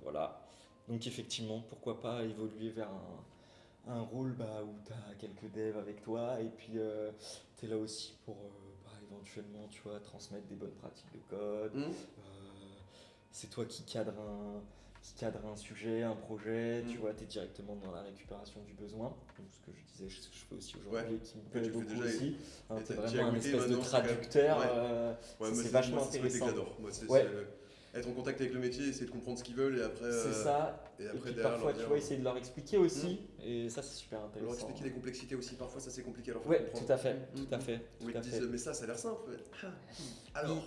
voilà. Donc, effectivement, pourquoi pas évoluer vers un rôle où tu as quelques devs avec toi et puis tu es là aussi pour éventuellement, tu vois, transmettre des bonnes pratiques de code. Mm. C'est toi qui cadre un sujet, un projet, tu Mm. vois, tu es directement dans la récupération du besoin. Donc, ce que je disais, ce que je fais aussi aujourd'hui, Ouais. qui me Que plaît tu fais beaucoup déjà aussi. Hein, et t'es t'y as vraiment un goûté espèce de maintenant, c'est quand même- traducteur. Ouais. ça, Ouais, moi, c'est c'est vachement moi, c'est ce côté que intéressant. j'adore. Moi, c'est Ouais. être en contact avec le métier, essayer de comprendre ce qu'ils veulent et après. C'est ça. Et Et après, puis derrière, parfois, leur tu dire, vois, essayer de leur expliquer aussi. Et ça, c'est super leur intéressant. expliquer les complexités aussi. Parfois, ça c'est compliqué à leur faire Ouais, comprendre. tout à fait, Mm. tout à fait. Où tout ils à te fait. disent, mais ça a l'air simple. Alors,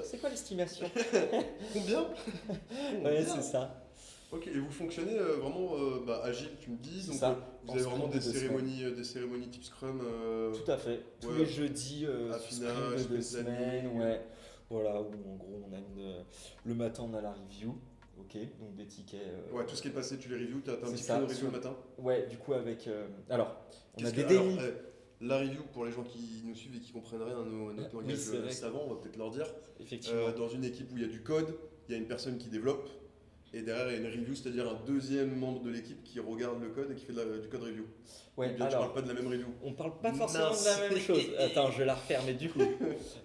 C'est quoi l'estimation? combien Ouais, c'est ça. Ok, et vous fonctionnez vraiment agile, tu me dis, C'est donc ça. vous En avez vraiment sprint de 2 semaines. des cérémonies type Scrum. Tout à fait. Tous ouais. les jeudis, Affinage, sprint de 2 sprint planning. semaines, ouais. Voilà, où en gros, on a le matin, on a la review. Ok, donc des tickets. Ouais, tout ce qui est passé, tu les reviews, t'as un c'est petit ça, peu de review sur- le matin. Ouais, du coup, avec. Alors, on a Qu'est-ce des que- daily. alors, la review, pour les gens qui nous suivent et qui comprennent rien à notre Oui, langage c'est vrai. savant, on va peut-être leur dire. Effectivement. Dans une équipe où il y a du code, il y a une personne qui développe, et derrière il y a une review, c'est-à-dire un deuxième membre de l'équipe qui regarde le code et qui fait du code review. Ouais, Ou bien tu alors, parles pas de la même review. on parle pas forcément Mince. de la même chose. Attends, je vais la refaire, mais du coup,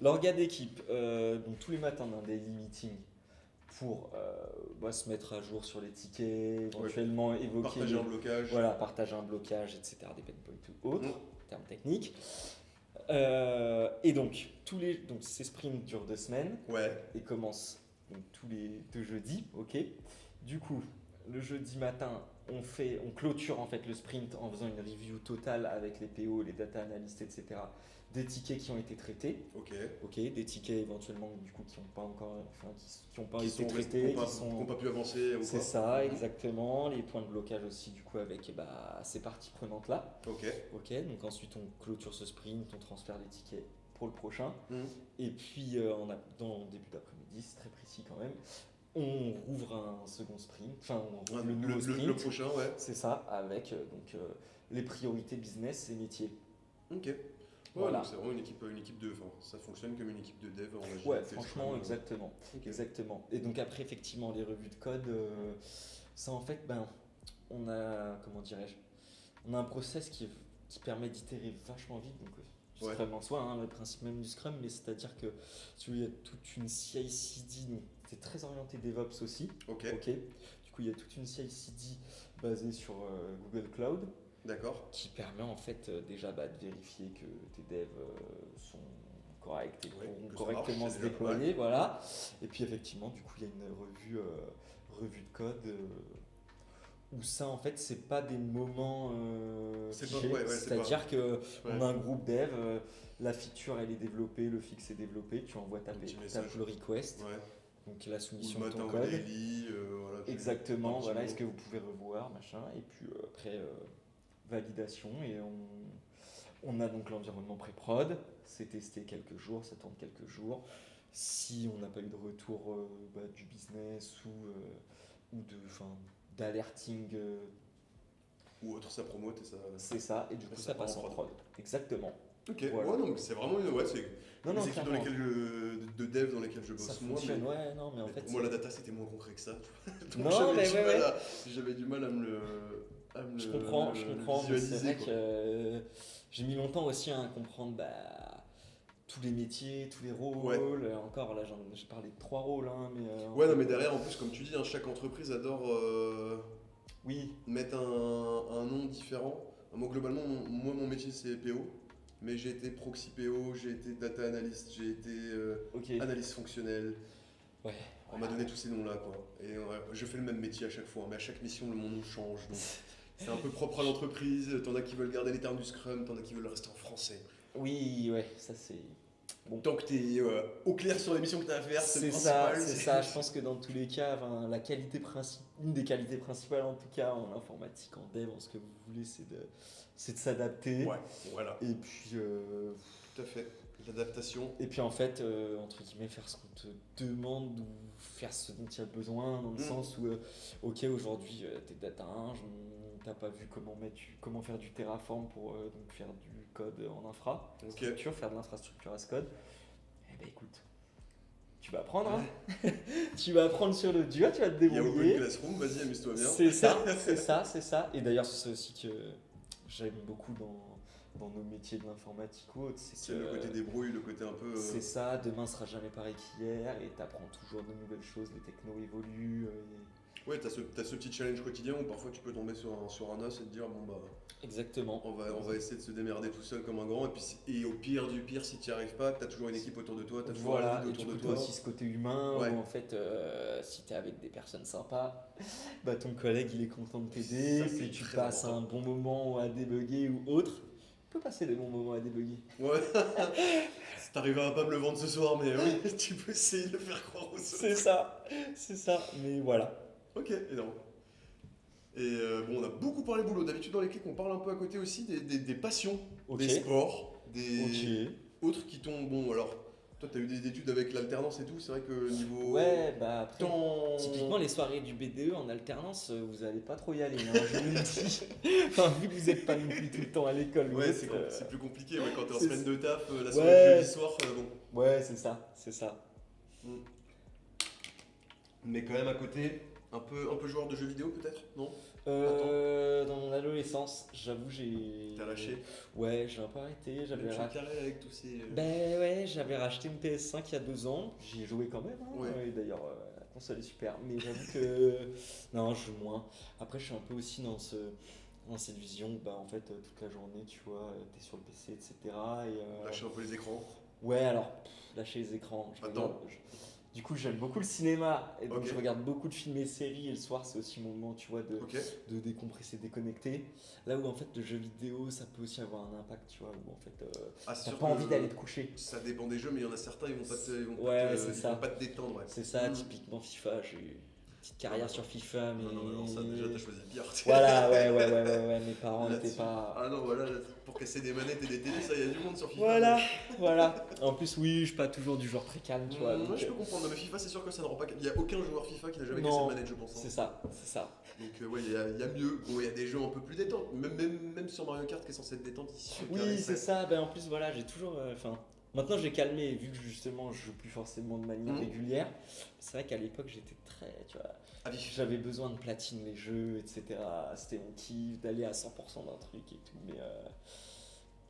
l'orga d'équipe, donc tous les matins, on a un daily meeting pour se mettre à jour sur les tickets, éventuellement évoquer. Partager un blocage. Voilà, partager un blocage, etc. Des pain points ou autres, Mm. en termes techniques. Et donc, ces sprints durent 2 semaines Ouais. et commencent donc, tous les 2 jeudis. Ok. Du coup, le jeudi matin, on clôture en fait le sprint en faisant une review totale avec les PO, les data analysts, etc. Des tickets qui ont été traités. Ok. Ok, des tickets éventuellement du coup qui n'ont pas encore, qui ont pas Qui été sont traités, qui n'ont pas pu avancer ou c'est quoi. ça, exactement. Les points de blocage aussi, du coup, avec ces parties prenantes-là. Ok. Ok, donc ensuite, on clôture ce sprint, on transfère les tickets pour le prochain. Mm. Et puis, dans le début d'après-midi, c'est très précis quand même, on rouvre un second sprint, enfin, on rouvre le nouveau sprint. Le prochain, ouais. C'est ça, avec les priorités business et métiers. Ok. Ouais, Voilà. donc c'est vraiment une équipe de. Enfin, ça fonctionne comme une équipe de dev en agilité. Ouais, franchement, exactement. Ok. Exactement. Et donc après, effectivement, les revues de code, ça en fait, on a, comment dirais-je, on a un process qui permet d'itérer vachement vite. Donc, du Ouais. Scrum en soi, hein, le principe même du Scrum, mais c'est-à-dire que il y a toute une CI/CD, donc c'est très orienté DevOps aussi. Ok. Ok. Du coup, il y a toute une CI/CD basée sur Google Cloud. D'accord. qui permet en fait déjà de vérifier que tes devs sont corrects et Ouais, pourront que ça correctement marche, se c'est déjà pas mal. déployer, voilà. Et puis effectivement, du coup, il y a une revue de code où ça, en fait, c'est pas des moments C'est pas- figés. ouais, c'est C'est-à-dire que Ouais. on a un groupe dev, la feature elle est développée, le fixe est développé, tu envoies ta Un petit ta message. pull request, Ouais. donc la Ou soumission le de matin ton au code. daily, voilà. Exactement, un petit voilà, mot. est-ce que vous pouvez revoir, machin, et puis après validation, et on a donc l'environnement pré-prod, c'est testé quelques jours, ça tourne quelques jours. Si on n'a pas eu de retour du business d'alerting, Ou autre, ça promote et ça. c'est ça, et du coup Ça ça part passe en en prod. prod. Exactement. Ok, Voilà. ouais, donc c'est vraiment une. Ouais, c'est Non, les non, équipes dans clairement, lesquelles de dev dans lesquelles je ça bosse moi. fonctionne, ouais, non, mais en Mais fait. pour moi, la data c'était moins concret que ça. Donc Non, j'avais mais du ouais, mal ouais. j'avais du mal à me le. Je comprends, le mais c'est visualiser, vrai quoi. que j'ai mis longtemps aussi à comprendre tous les métiers, tous les rôles. Ouais. Encore là, j'ai parlé de 3 rôles, hein, mais. Ouais, non, mais derrière, en plus, comme tu dis, hein, chaque entreprise adore Oui, mettre un nom différent. Moi, globalement, mon métier c'est PO, mais j'ai été proxy PO, j'ai été data analyst, j'ai été ok. analyste fonctionnelle. Ouais. On m'a donné tous ces noms-là, quoi. Et je fais le même métier à chaque fois, mais à chaque mission, mon nom change. Donc, c'est un peu propre à l'entreprise. T'en as qui veulent garder les termes du Scrum, t'en as qui veulent rester en français. Oui, ouais, ça c'est. Bon. Tant que t'es au clair sur les missions que t'as à faire, c'est le ça, principal. c'est ça. Je pense que dans tous les cas, enfin, une des qualités principales en tout cas en informatique, en dev, en ce que vous voulez, c'est de s'adapter. Ouais, voilà, Et puis, tout à fait. L'adaptation. et puis en fait, entre guillemets, faire ce qu'on te demande ou faire ce dont il y a besoin, dans le sens où, ok, aujourd'hui, t'es data ing, t'as pas vu comment faire du Terraform pour donc faire du code en infra, Ok. structure, faire de l'infrastructure as code. Eh ben écoute, tu vas apprendre, hein. Tu vas apprendre sur le dur, tu vas te Il y a Open débrouiller. Classroom, vas-y, amuse-toi bien. C'est ça, c'est ça, c'est ça. Et d'ailleurs, c'est aussi que j'aime beaucoup dans nos métiers de l'informatique ou autre, C'est le côté débrouille, le côté un peu. c'est ça, demain sera jamais pareil qu'hier et t'apprends toujours de nouvelles choses, les technos évoluent. Ouais, t'as ce petit challenge quotidien où parfois tu peux tomber sur un os et te dire bon bah Exactement. on va essayer de se démerder tout seul comme un grand et puis et au pire du pire si tu n'y arrives pas, t'as toujours une équipe autour de toi, t'as toujours un Voilà, lead et du autour coup de t'as toi. aussi ce côté humain Ouais. où en fait si t'es avec des personnes sympas, bah ton collègue il est content de t'aider, Ça, c'est si tu très passes important. un bon moment à débugger ou autre, tu peux passer des bons moments à débugger. Ouais. Si t'arriveras pas à me le vendre ce soir, mais oui, tu peux essayer de le faire croire aux autres. C'est ça, mais voilà. Ok, énorme. Et bon, on a beaucoup parlé boulot. D'habitude, dans les clics, on parle un peu à côté aussi des passions, Ok. des sports, des Ok. autres qui t'ont. Bon, alors, toi, t'as eu des études avec l'alternance et tout. C'est vrai que niveau Ouais, bah après. temps. Typiquement, les soirées du BDE en alternance, vous allez pas trop y aller, hein, je vous le dis. Enfin, vu que vous êtes pas non plus tout le temps à l'école. Ouais, ou c'est autre, c'est plus compliqué. Ouais, quand t'es en c'est- semaine de taf, la Ouais. soirée de jeudi soir, bon. Ouais, c'est ça, c'est ça. Mais quand même à côté, un peu joueur de jeux vidéo peut-être, non? Dans mon adolescence, j'avoue, j'ai. T'as lâché. Ouais, j'ai un peu arrêté. J'avais carré avec tous ces. Ben ouais, j'avais racheté une PS5 il y a 2 ans. J'y ai joué quand même. Hein, Ouais. et d'ailleurs, la console est super. Mais j'avoue que. Non, je joue moins. Après, je suis un peu aussi dans cette vision où, bah, en fait, toute la journée, tu vois, t'es sur le PC, etc. Et, Lâcher un peu les écrans. ouais, alors, lâcher les écrans. Attends. Du coup, j'aime beaucoup le cinéma. Et donc, Ok. je regarde beaucoup de films et séries. Et le soir, c'est aussi mon moment, tu vois, Ok. de décompresser, déconnecter. Là où en fait le jeu vidéo ça peut aussi avoir un impact, tu vois, où en fait Ah, c'est t'as sûr pas que envie d'aller te coucher. Ça dépend des jeux, mais il y en a certains, ils vont pas te, Ouais, c'est ils ça. vont pas te détendre. Ouais. C'est ça, Mm. typiquement FIFA, j'ai eu une petite carrière sur FIFA, mais. Non, alors ça, déjà, t'as choisi le pire. Voilà, ouais, mes parents Là-dessus. n'étaient pas. Ah non, voilà, là, pour casser des manettes et des télés, ça, il y a du monde sur FIFA. Voilà. En plus, oui, je suis pas toujours du genre très calme, tu vois. Moi, donc, je peux comprendre, mais FIFA, c'est sûr que ça ne rend pas. Il n'y a aucun joueur FIFA qui n'a jamais Non, cassé une manette, je pense. hein. c'est ça. Donc, ouais, il y a mieux. Bon, il y a des jeux un peu plus détentes. Même sur Mario Kart qui est censé être détente ici. sur Oui, carré, c'est ça. Ben, en plus, voilà, j'ai toujours. Enfin, maintenant j'ai calmé, vu que justement je joue plus forcément de manière Mhm. régulière. C'est vrai qu'à l'époque j'étais très. Tu vois, Ah, vif. j'avais besoin de platine les jeux, etc. C'était mon kiff d'aller à 100% d'un truc et tout. Mais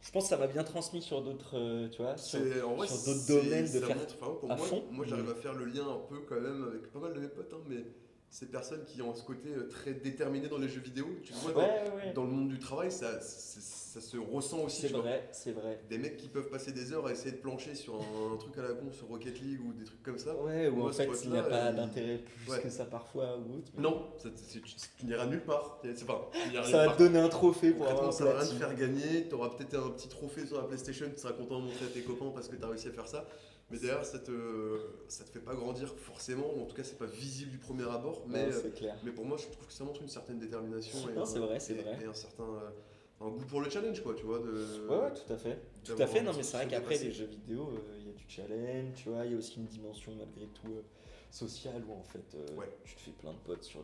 je pense que ça m'a bien transmis sur d'autres. Tu vois, sur En vrai, sur d'autres c'est- domaines de ça faire montre, enfin, pour à moi, fond, moi j'arrive mais- à faire le lien un peu quand même avec pas mal de mes potes, hein, mais ces personnes qui ont ce côté très déterminé dans les jeux vidéo. Tu le vois Ouais. dans le monde du travail, ça se ressent aussi. C'est Tu vois. vrai, c'est vrai. Des mecs qui peuvent passer des heures à essayer de plancher sur un truc à la con sur Rocket League ou des trucs comme ça. Ouais, ou Moi, en ce fait, pote-là, il n'y a pas il- d'intérêt plus Ouais. que ça parfois ou autre. mais Non, tu n'iras nulle part. C'est pas, tu n'iras Ça nulle va part. te donner un trophée pour Concrètement, avoir un ça va rien te platine. faire gagner. Tu auras peut-être un petit trophée sur la PlayStation, tu seras content de montrer à tes copains parce que tu as réussi à faire ça. Mais derrière, ça te fait pas grandir forcément, ou en tout cas, c'est pas visible du premier abord. Non, Mais, c'est clair. mais pour moi, je trouve que ça montre une certaine détermination Non, c'est vrai, c'est vrai. et un certain un goût pour le challenge, quoi, tu vois. Ouais, tout à fait. Tout à d'avoir fait, un non, petit mais c'est vrai peu qu'après, dépassé. les jeux vidéo, il y a du challenge, tu vois, il y a aussi une dimension malgré tout sociale où en fait, Ouais. tu te fais plein de potes sur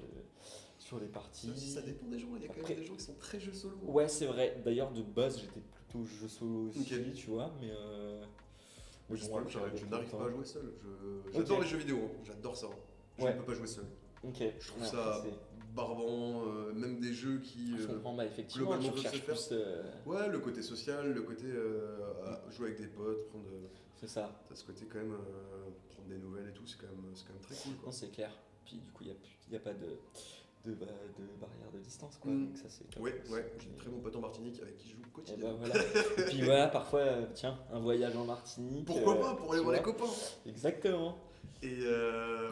les parties. Ça dépend des gens, il y a quand Après- même des gens qui sont très jeux solo. Ouais, c'est vrai. D'ailleurs, de base, j'étais plutôt jeu solo aussi, Ok. tu vois, mais. Moi, je bon, avec je le n'arrive temps. pas à jouer seul. J'adore Ok. les jeux vidéo, hein. J'adore ça. Je Ouais. ne peux pas jouer seul. Ok. Je trouve Ouais, ça après, barbant, même des jeux qui. je comprends, bah, effectivement, globalement, tu peuvent se recherches faire. plus. Ouais, le côté social, le côté jouer avec des potes, prendre. C'est ça. T'as ce côté quand même, prendre des nouvelles et tout, c'est quand même très cool, quoi. Non, c'est clair. Puis du coup, il n'y a pas de barrière de distance, quoi. Mm. Donc ça, c'est top. Ouais, j'ai un très bon pote en Martinique avec qui je joue Et quotidiennement. bah voilà. Et puis voilà, parfois, tiens, un voyage en Martinique. Pourquoi pas, pour aller tu voir les vois. copains. Exactement. Et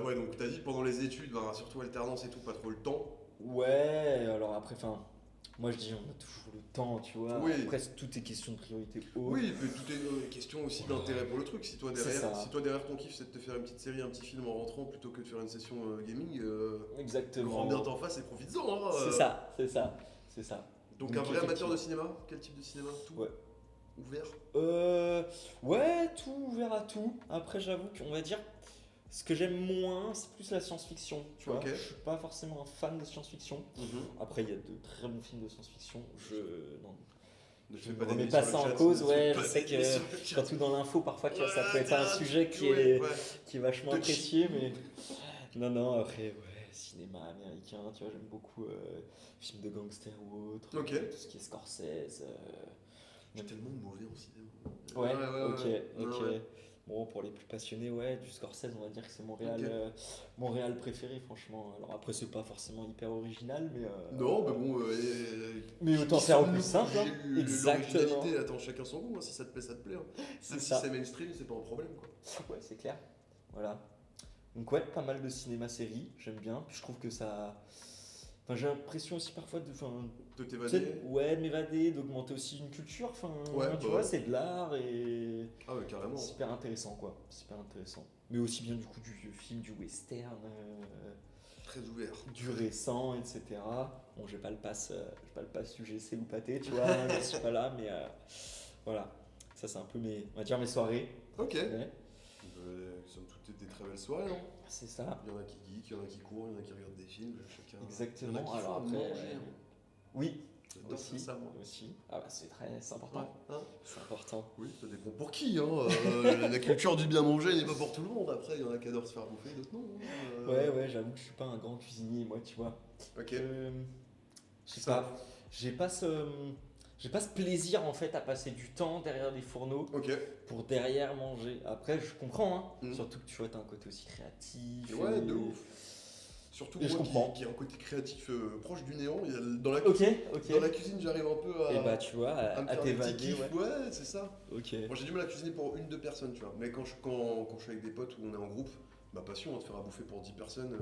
ouais, donc t'as dit pendant les études, bah, surtout alternance et tout, pas trop le temps. Ouais, alors après, enfin, moi je dis, on a toujours le temps, tu vois. Oui. Après, tout est question de priorité haute. Oui, mais tout est question aussi d'intérêt pour le truc. Si toi, C'est ça. derrière ton kiff c'est de te faire une petite série, un petit film en rentrant plutôt que de faire une session gaming, Exactement. grand bien t'en face et profites-en. Hein, C'est ça, c'est ça, c'est ça. Donc Donc, un vrai amateur effectivement. de cinéma. Quel type de cinéma? Tout Ouais. ouvert. Ouais, tout ouvert à tout. Après, j'avoue qu'on va dire, ce que j'aime moins, c'est plus la science-fiction, tu vois. Ok. Je suis pas forcément un fan de science-fiction. Après, il y a de très bons films de science-fiction. Non. Ne Je fais ne pas remets d'ennemis pas sur ça le en chat, cause, ne ouais, fais je pas sais d'ennemis que sur le chat. surtout dans l'info, parfois, tu vois, ça peut être Ouais, un sujet qui ouais, est, ouais. qui est vachement Touchy. apprécié, mais non, après, ouais, cinéma américain, tu vois, j'aime beaucoup films de gangsters ou autres, Ok. tout ce qui est Scorsese. Je suis tellement mauvais en cinéma. Ok. Ouais. Bon, pour les plus passionnés, ouais, du Scorsese, on va dire que c'est mon réal préféré, franchement. Alors après, c'est pas forcément hyper original, mais. Non, mais bon. Mais autant qui faire au sommes-nous plus simple, hein. pour juger Exactement. l'originalité, attends, chacun son goût. Hein. Si ça te plaît, ça te plaît. Hein. C'est Même si ça. c'est mainstream, c'est pas un problème, quoi. Ouais, c'est clair. Voilà. Donc, ouais, pas mal de cinéma-série, j'aime bien. Puis je trouve que ça. Enfin, j'ai l'impression aussi parfois de. Enfin, De tu t'évader. sais, ouais, de m'évader, d'augmenter aussi une culture. Enfin, Ouais, tu bah vois, ouais. c'est de l'art et. Ah, ouais, carrément. Super intéressant, quoi. Super intéressant. Mais aussi bien du coup du vieux film, du western, Très ouvert. du récent, etc. Bon, j'ai pas le pass UGC ou pâté, tu vois, je suis pas là, mais voilà. Ça, c'est un peu on va dire mes soirées. Ok. Ouais, Somme toute des très belles soirées, non? c'est ça. Il y en a qui geek, il y en a qui courent, il y en a qui regardent des films, chacun. Exactement. Il y en a qui Alors font après, manger, ouais. hein. Oui, J'adore aussi. faire ça, moi. Aussi. Ah bah c'est important. Hein C'est important. Oui, ça dépend pour qui. Hein. La culture du bien manger n'est pas pour tout le monde. Après, il y en a qui adorent se faire bouffer, d'autres non. hein. Ouais, j'avoue que je suis pas un grand cuisinier, moi, tu vois. Ok. Je sais pas. J'ai pas ce plaisir en fait à passer du temps derrière des fourneaux Ok. pour derrière manger. Après, je comprends, hein. Mm. Surtout que tu vois, t'as un côté aussi créatif. Ouais, et- de ouf. Surtout Et je moi comprends. qui ai un côté créatif proche du néant. Dans la, Ok. dans la cuisine, j'arrive un peu à. Et bah, tu vois, à me à faire des petits t'évader, kiffs. ouais. Ouais, c'est ça. Ok. Moi, j'ai du mal à cuisiner pour 1-2 personnes, tu vois. Mais quand je suis avec des potes ou on est en groupe, ma passion, hein, de faire à bouffer pour 10 personnes.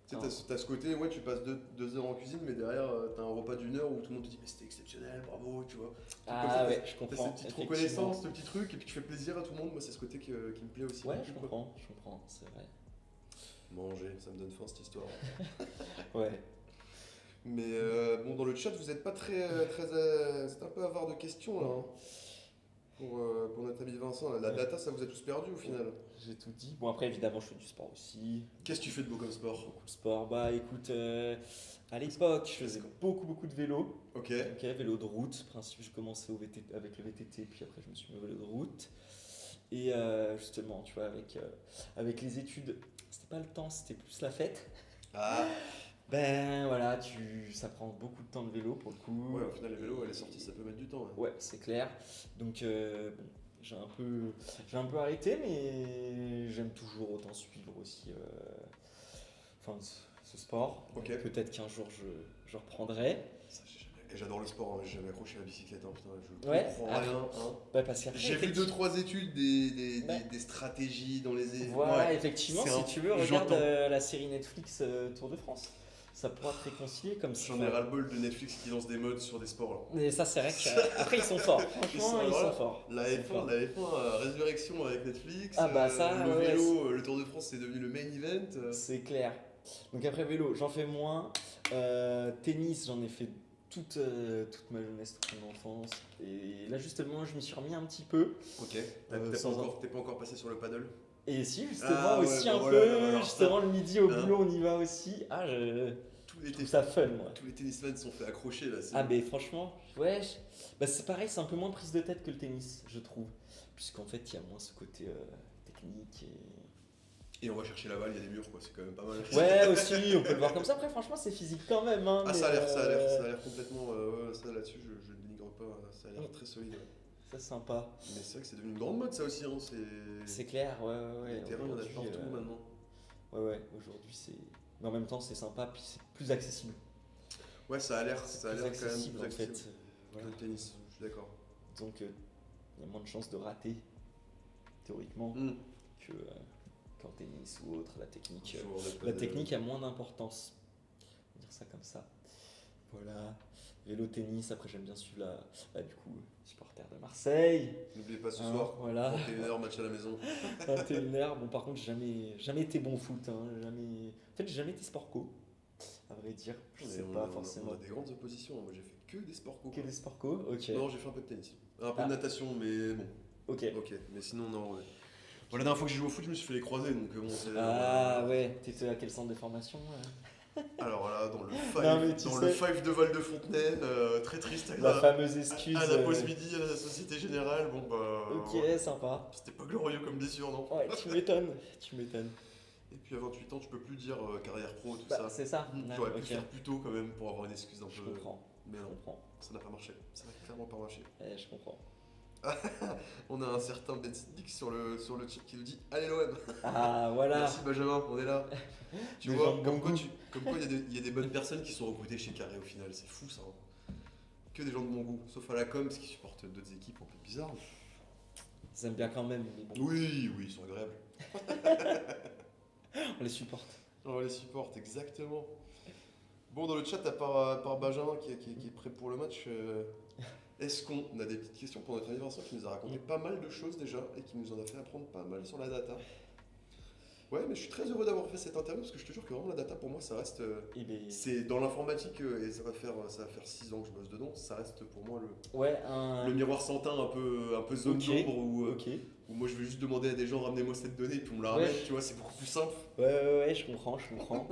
Tu sais, t'as ce côté, ouais, tu passes 2 heures en cuisine, mais derrière, t'as un repas d'1 heure où tout le monde te dit, mais c'était exceptionnel, bravo, tu vois. Comme ça, Ah ouais, je T'as ces comprends. petites effectivement. reconnaissances, ce petit truc, et puis tu fais plaisir à tout le monde. Moi, c'est ce côté qui me plaît aussi. Ouais, beaucoup, je quoi. comprends, c'est vrai. Manger, ça me donne faim cette histoire. Ouais. Mais bon, dans le chat, vous êtes pas vous êtes un peu avare de questions là. Hein, pour notre ami Vincent. Là. La Ouais. data, ça vous a tous perdu au final. J'ai tout dit. Bon, après, évidemment, je fais du sport aussi. Qu'est-ce que tu fais de beau comme sport? Beaucoup de sport. Bah, écoute, à l'époque, je faisais beaucoup de vélo. Ok. Ok, vélo de route. Principe, j'ai commencé avec le VTT, puis après, je me suis mis au vélo de route. Et justement, tu vois, avec les études, c'était pas le temps, c'était plus la fête. Ah. Ben voilà, ça prend beaucoup de temps de vélo pour le coup. Ouais, au final, les vélos, elle est sortie, ça peut mettre du temps. Ouais. Ouais, c'est clair. Donc bon, j'ai un peu arrêté, mais j'aime toujours autant suivre aussi. Enfin, ce sport. Ok. Peut-être qu'un jour je reprendrai. Ça, et j'adore le sport, hein, j'ai jamais accroché à la bicyclette, hein, putain, je Ouais. comprends rien. Hein. Ouais, parce qu'après, J'ai vu effectivement- 2-3 études des stratégies dans les... Voilà, Ouais. effectivement, C'est si un- tu veux, regarde j'entends. la série Netflix Tour de France. Ça pourra te réconcilier comme ça. J'en ai ras-le-bol de Netflix qui lance des modes sur des sports. Là. Mais ça, c'est vrai qu'après, ils sont forts. Franchement, ils voilà. sont forts. La Ils sont forts. F1, résurrection avec Netflix. Ah bah ça, le ouais, vélo, le Tour de France, c'est devenu le main event. C'est clair. Donc après vélo, j'en fais moins. Tennis, j'en ai fait toute ma jeunesse, toute mon enfance. Et là justement, je m'y suis remis un petit peu. Ok. T'es pas encore passé sur le paddle? Et si justement Ah ouais, aussi bah un voilà, peu, bah alors justement ça, le midi au hein. boulot, on y va aussi. Ah, Tous je les, trouve ça fun moi. tous les tennismen sont fait accrocher là. Ah ben franchement, ouais, bah, c'est pareil, c'est un peu moins prise de tête que le tennis, je trouve. Puisqu'en fait, il y a moins ce côté technique Et on va chercher la balle, il y a des murs quoi, c'est quand même pas mal. Ouais, aussi, on peut le voir comme ça. Après, franchement, c'est physique quand même. Hein, Ah mais, ça a l'air complètement... ouais, ça là-dessus je ne dénigre pas, ça a l'air très solide. Ouais. Ça, c'est sympa. Mais c'est vrai que c'est devenu une grande mode ça aussi. Hein. C'est clair, ouais. Les terrains, il y en a Aujourd'hui, partout maintenant. Ouais, aujourd'hui, c'est. Mais en même temps, c'est sympa, puis c'est plus accessible. Ouais, ça a l'air C'est quand plus même accessible plus en fait. accessible que Voilà. le tennis, je suis d'accord. Donc, il y a moins de chances de rater, théoriquement, Mm. qu'en tennis ou autre. La technique, Toujours des la pas technique a moins d'importance. On va dire ça comme ça. Voilà. Vélo, tennis, après j'aime bien suivre du coup, supporter de Marseille. N'oubliez pas ce Hein, soir, voilà. 21h, match à la maison. 21h. Bon, par contre, j'ai jamais été bon foot. Hein, jamais... En fait, j'ai jamais été sport co, à vrai dire. Je sais Mais pas on forcément. a des grandes oppositions. Moi, j'ai fait que des sports co. Que des sport co. Ok. Non, j'ai fait un peu de tennis. Un peu Ah. de natation, mais bon. Ok. Ok, mais sinon, non. Ouais. Bon, la dernière fois que j'ai joué au foot, je me suis fait les croisés, donc bon, c'est. Ah ouais, t'étais à quel centre de formation Alors là, dans le Non, mais tu le sais- five de Val de Fontenay, très triste. La fameuse excuse. À la pause midi, à la Société Générale, bon bah. Ok, ouais. sympa. C'était pas glorieux comme blessure, non? Ouais, tu m'étonnes. Tu m'étonnes. Et puis à 28 ans, tu peux plus dire carrière pro, tout Bah, ça. c'est ça. J'aurais Ouais, pu ok. faire plus tôt quand même pour avoir une excuse un Je peu. comprends. Mais Je non, comprends. ça n'a pas marché. Ça n'a clairement pas marché. Je comprends. On a un certain Ben Siddiq sur le chat qui nous dit allez l'OM. Ah voilà. Merci Benjamin, on est là. Tu Des vois, gens de comme bon quoi, goût. il y a des bonnes personnes qui sont recrutées chez Carré au final, c'est fou ça. Hein. Que des gens de bon goût, sauf à la com, parce qu'ils supportent d'autres équipes un peu bizarres. Ils aiment bien quand même. Mais bon, Oui, ils sont agréables. on les supporte. On les supporte, exactement. Bon, dans le chat, à part Benjamin qui est prêt pour le match, est-ce qu'on a des petites questions pour notre anniversaire qui nous a raconté pas mal de choses déjà et qui nous en a fait apprendre pas mal sur la data. Ouais, mais je suis très heureux d'avoir fait cette interview parce que je te jure que vraiment la data pour moi ça reste. Et ben, C'est dans l'informatique et ça va faire 6 ans que je bosse dedans, ça reste pour moi ouais, le miroir sans teint un peu zone Ok. d'ombre où, Ok. où moi je vais juste demander à des gens ramenez-moi cette donnée et puis on me la Ouais. ramène, tu vois, c'est beaucoup plus simple. Ouais, je comprends.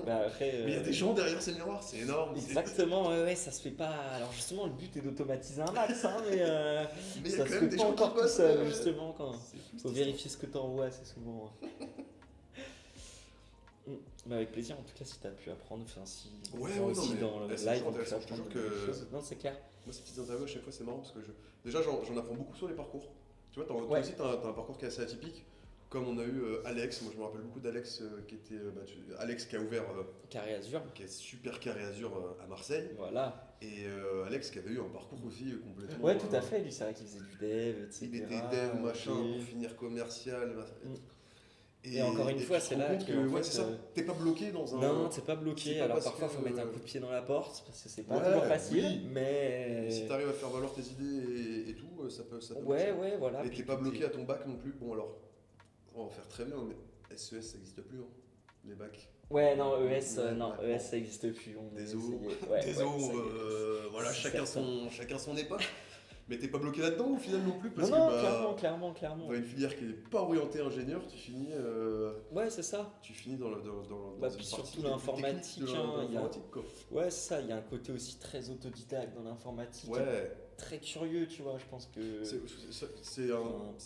Bah, après, Mais il y a des gens derrière ces miroirs, c'est énorme. Exactement, ouais, ça se fait pas. Alors justement, le but est d'automatiser un max, hein, mais Mais il y a ça quand se même fait des pas gens qui encore tout bossent, seul, justement, quand C'est fou, faut cette vérifier ce que t'envoies assez souvent. Mais avec plaisir, en tout cas, si t'as pu apprendre, enfin, si Ouais, gens ouais, non, aussi mais dans le c'est live, toujours on peut intéressant, je te apprendre jure des que- choses. Non, c'est clair. Moi, ces petites interviews, à chaque fois, c'est marrant parce que déjà, j'en apprends beaucoup sur les parcours. Tu vois, toi Ouais. aussi, t'as un parcours qui est assez atypique. Comme on a eu Alex, moi je me rappelle beaucoup d'Alex qui était. Alex qui a ouvert, Carré Azur, qui est super carré Azur à Marseille. voilà. Et Alex qui avait eu un parcours aussi complètement. Ouais, tout à fait, lui, c'est vrai qu'il faisait du dev, etc. Il était dev, machin, ok. pour finir commercial. Mm. Et encore une fois, tu te c'est rends là compte que, que. en Ouais, fait, c'est ça. T'es pas bloqué dans un. Non, t'es pas c'est bloqué. pas Alors parce parfois, que- faut mettre un coup de pied dans la porte parce que c'est pas Ouais, toujours facile, oui. mais. Si t'arrives à faire valoir tes idées et tout, ça peut Ouais, voilà. Et puis t'es pas tout bloqué est- à ton bac non plus. Bon, alors, on va en faire très bien, mais SES ça n'existe plus, hein, les bacs. Ouais, non, ES, Ouais, non, ouais, ES ça existe plus. On a Désolé. essayé. Ouais, Désolé, ouais, ça y est. voilà, C'est chacun certain. son époque. Mais t'es pas bloqué là-dedans au final non plus, parce Non, que clairement. une filière qui n'est pas orientée ingénieur, tu finis Ouais, c'est ça. dans Bah, une puis partie surtout des plus l'informatique, techniques de hein, il y a- l'informatique, quoi. Ouais, c'est ça. Il y a un côté aussi très autodidacte dans l'informatique. Ouais, Très curieux, tu vois. Je pense que. c'est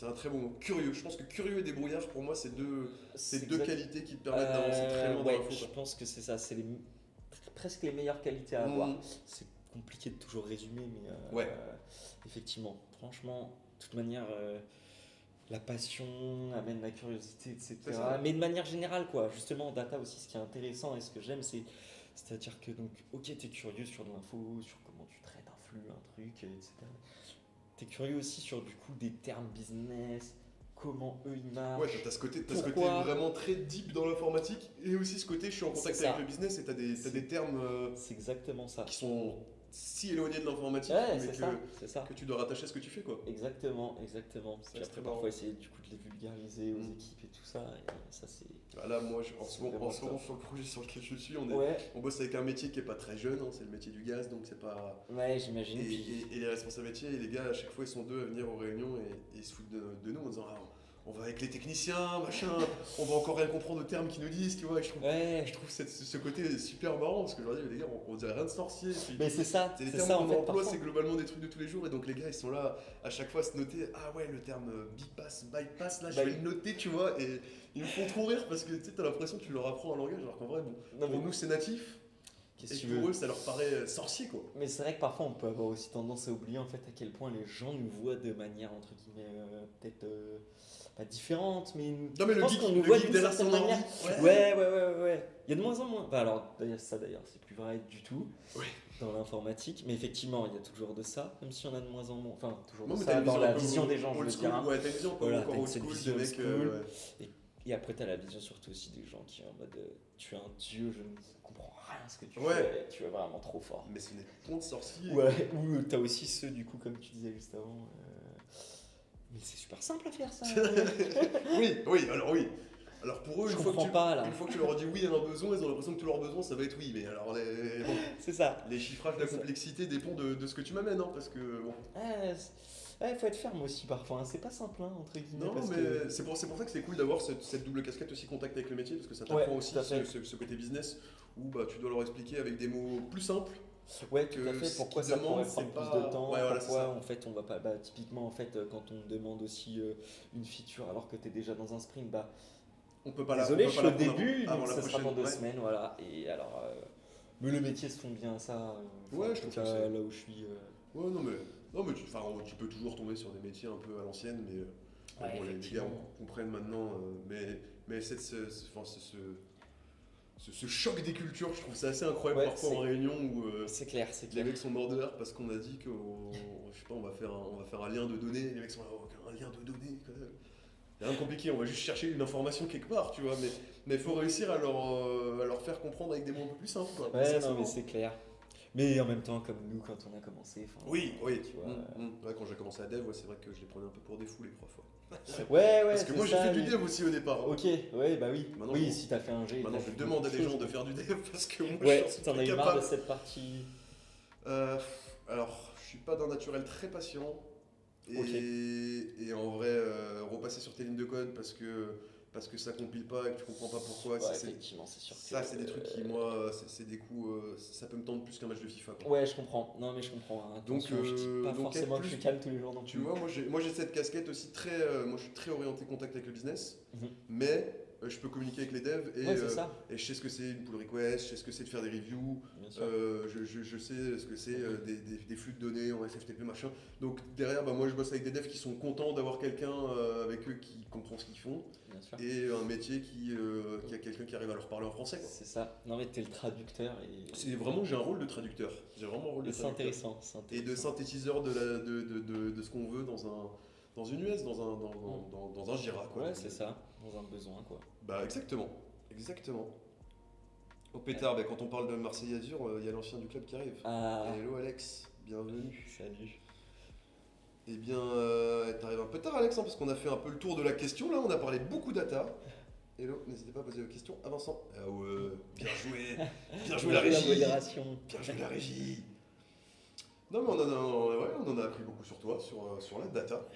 un très bon mot. Curieux. Je pense que curieux et débrouillard, pour moi, c'est deux exact- qualités qui te permettent d'avancer très loin dans ouais, l'info, je quoi. pense que c'est ça. C'est presque les meilleures qualités à avoir. Mm. C'est compliqué de toujours résumer, mais Ouais. effectivement, franchement, de toute manière, la passion amène la curiosité, etc. C'est ça. Mais de manière générale, quoi. Justement, en data aussi, ce qui est intéressant et ce que j'aime, c'est-à-dire que, donc, ok, tu es curieux sur de l'info, sur comment tu traites un flux, un truc, etc. Tu es curieux aussi sur, du coup, des termes business, comment eux, ils marchent. Ouais, t'as ce côté Pourquoi vraiment très deep dans l'informatique et aussi ce côté je suis en contact C'est ça. avec le business et t'as des termes C'est exactement ça. qui sont si éloignés de l'informatique Ouais, mais c'est ça. que tu dois rattacher à ce que tu fais quoi. Exactement. C'est Puis très après, marrant. parfois, essayer du coup de les vulgariser aux Mm. équipes et tout ça. Et ça, c'est. Bah là moi en C'est ce moment vraiment sur le projet sur lequel je suis Ouais, on bosse avec un métier qui est pas très jeune, hein, c'est le métier du gaz donc c'est pas. ouais, j'imagine. Puis- Et les responsables métiers et les gars à chaque fois ils sont deux à venir aux réunions et ils se foutent de nous en disant ah, on va avec les techniciens, machin, on va encore rien comprendre aux termes qu'ils nous disent, tu vois. Et Ouais, je trouve ce côté super marrant parce que je leur dis, mais les gars, on dirait rien de sorcier. Puis, mais c'est ça. c'est les C'est termes ça en qu'on fait. emploie, Parfois. c'est globalement des trucs de tous les jours. Et donc les gars, ils sont là à chaque fois à se noter, ah ouais, le terme bypass, là, je vais le noter, tu vois. Et ils me font trop rire parce que tu sais, t'as l'impression que tu leur apprends un langage alors qu'en vrai, bon, Non, pour mais nous, c'est natif. qu'est-ce Et que tu pour veux eux, ça leur paraît sorcier, quoi. Mais c'est vrai que parfois on peut avoir aussi tendance à oublier en fait à quel point les gens nous voient de manière entre guillemets peut-être pas différente, mais Non, mais je le pense geek, qu'on nous le voit geek d'une derrière certaine son ordi. manière. Ouais. Il y a de moins en moins. Bah alors d'ailleurs ça d'ailleurs c'est plus vrai du tout Ouais. dans l'informatique, mais effectivement il y a toujours de ça, même si on a de moins en moins. Enfin toujours Non, de mais ça t'as une dans la un peu vision des gens, je old veux school, dire. Hein. Ouais, t'as une vision un peu Voilà, encore t'as old cette school, vision des old mecs. school. Ouais. Et après t'as la vision surtout aussi des gens qui sont en mode tu es un dieu, je ne comprends rien à ce que tu Ouais. fais, tu es vraiment trop fort. Mais ce n'est point de sorcier. Ouais, ou t'as aussi ceux du coup comme tu disais juste avant. Mais c'est super simple à faire ça. Oui. Alors pour eux, Je une fois, comprends pas, là. une fois que tu leur dis oui, il y en a besoin, ils ont l'impression que tous leurs besoins, ça va être oui. Mais alors, bon, C'est ça. les chiffrages, la C'est ça. complexité dépend de ce que tu m'amènes, hein, parce que bon. Faut être ferme aussi parfois. Hein. C'est pas simple hein, entre guillemets. Non, parce mais que... c'est pour ça que c'est cool d'avoir cette double casquette aussi contact avec le métier, parce que ça t'apprend Ouais, aussi tout à fait. ce côté business où bah, tu dois leur expliquer avec des mots plus simples. Ouais, tout à que fait. ce Pourquoi qu'ils ça pourrait demandent, prendre c'est plus pas- de temps Ouais, voilà, c'est pourquoi ça. en fait on va pas. Bah, typiquement en fait quand on demande aussi une feature alors que t'es déjà dans un sprint, bah On peut pas désolé, on je peut suis pas au la prendre début, avant donc la ça sera dans prochaine, 2 ouais. semaines, voilà. Et alors, mais le métier se fond bien à ça. Ouais, en je tout trouve cas, que c'est- là où je suis. Ouais, non, mais tu peux toujours tomber sur des métiers un peu à l'ancienne, mais Ouais, bon, les gars effectivement. comprennent maintenant. Mais ce choc des cultures, je trouve ça assez incroyable Ouais, parfois c'est- en réunion où C'est clair, c'est les clair. mecs sont morts de rire parce qu'on a dit je sais pas, on va faire un lien de données. Les mecs sont là, oh, un lien de données. Quoi. Y a rien de compliqué, on va juste chercher une information quelque part, tu vois. Mais il faut réussir à leur faire comprendre avec des mots un peu plus simples. Quoi. Ouais, C'est non, mais marrant. c'est clair. Mais en même temps, comme nous, quand on a commencé. Oui, Tu vois, Ouais, quand j'ai commencé à dev, ouais, c'est vrai que je les prenais un peu pour des fous les profs. Ouais. Ouais, Parce que c'est moi j'ai ça, fait du mais- dev aussi au départ. hein. Ok, ouais, bah oui. Maintenant, oui, je- si t'as fait un G. Maintenant t'as je fait demande à beaucoup des de gens de choses. faire du dev parce que moi Ouais, je suis t'en pas as eu marre capable. de cette partie. Alors, je suis pas d'un naturel très patient. Et, Ok. et en vrai, repasser sur tes lignes de code parce que ça compile pas et que tu comprends pas pourquoi. Ouais, c'est- effectivement, c'est sûr. ça, que, c'est des trucs qui, moi, c'est des coups. Ça peut me tendre plus qu'un match de FIFA. Quoi. Ouais, je comprends. Non, mais je comprends. Hein. Donc, Attention, je dis pas donc, forcément être que je suis plus- calme tous les jours non Tu plus. vois, moi j'ai cette casquette aussi très. Moi je suis très orienté contact avec le business, Mhm. mais je peux communiquer avec les devs et, Ouais, c'est ça. et je sais ce que c'est une pull request, je sais ce que c'est de faire des reviews, Bien sûr. je sais ce que c'est des flux de données en SFTP machin. Donc derrière, bah, moi je bosse avec des devs qui sont contents d'avoir quelqu'un avec eux qui comprend ce qu'ils font Bien sûr. et un métier qui a quelqu'un qui arrive à leur parler en français. Quoi. C'est ça. Non, mais t'es le traducteur. C'est vraiment, j'ai un rôle de traducteur. J'ai vraiment un rôle de Et c'est traducteur. intéressant. C'est Et de intéressant. synthétiseur de ce qu'on veut dans une US, dans un Jira. Quoi. Ouais, c'est ça. Dans un besoin, quoi. Bah exactement. Au pétard, bah, quand on parle de Marseille Azur, il y a l'ancien du club qui arrive. Ah, Hello Alex, bienvenue. salut. Eh bien, t'arrives un peu tard Alex, hein, parce qu'on a fait un peu le tour de la question là, on a parlé beaucoup data. Hello, n'hésitez pas à poser vos questions à Vincent. Ah ouais, bien joué, bien joué la régie. modération. Bien joué la régie. Non mais on en a appris beaucoup sur toi, sur la data.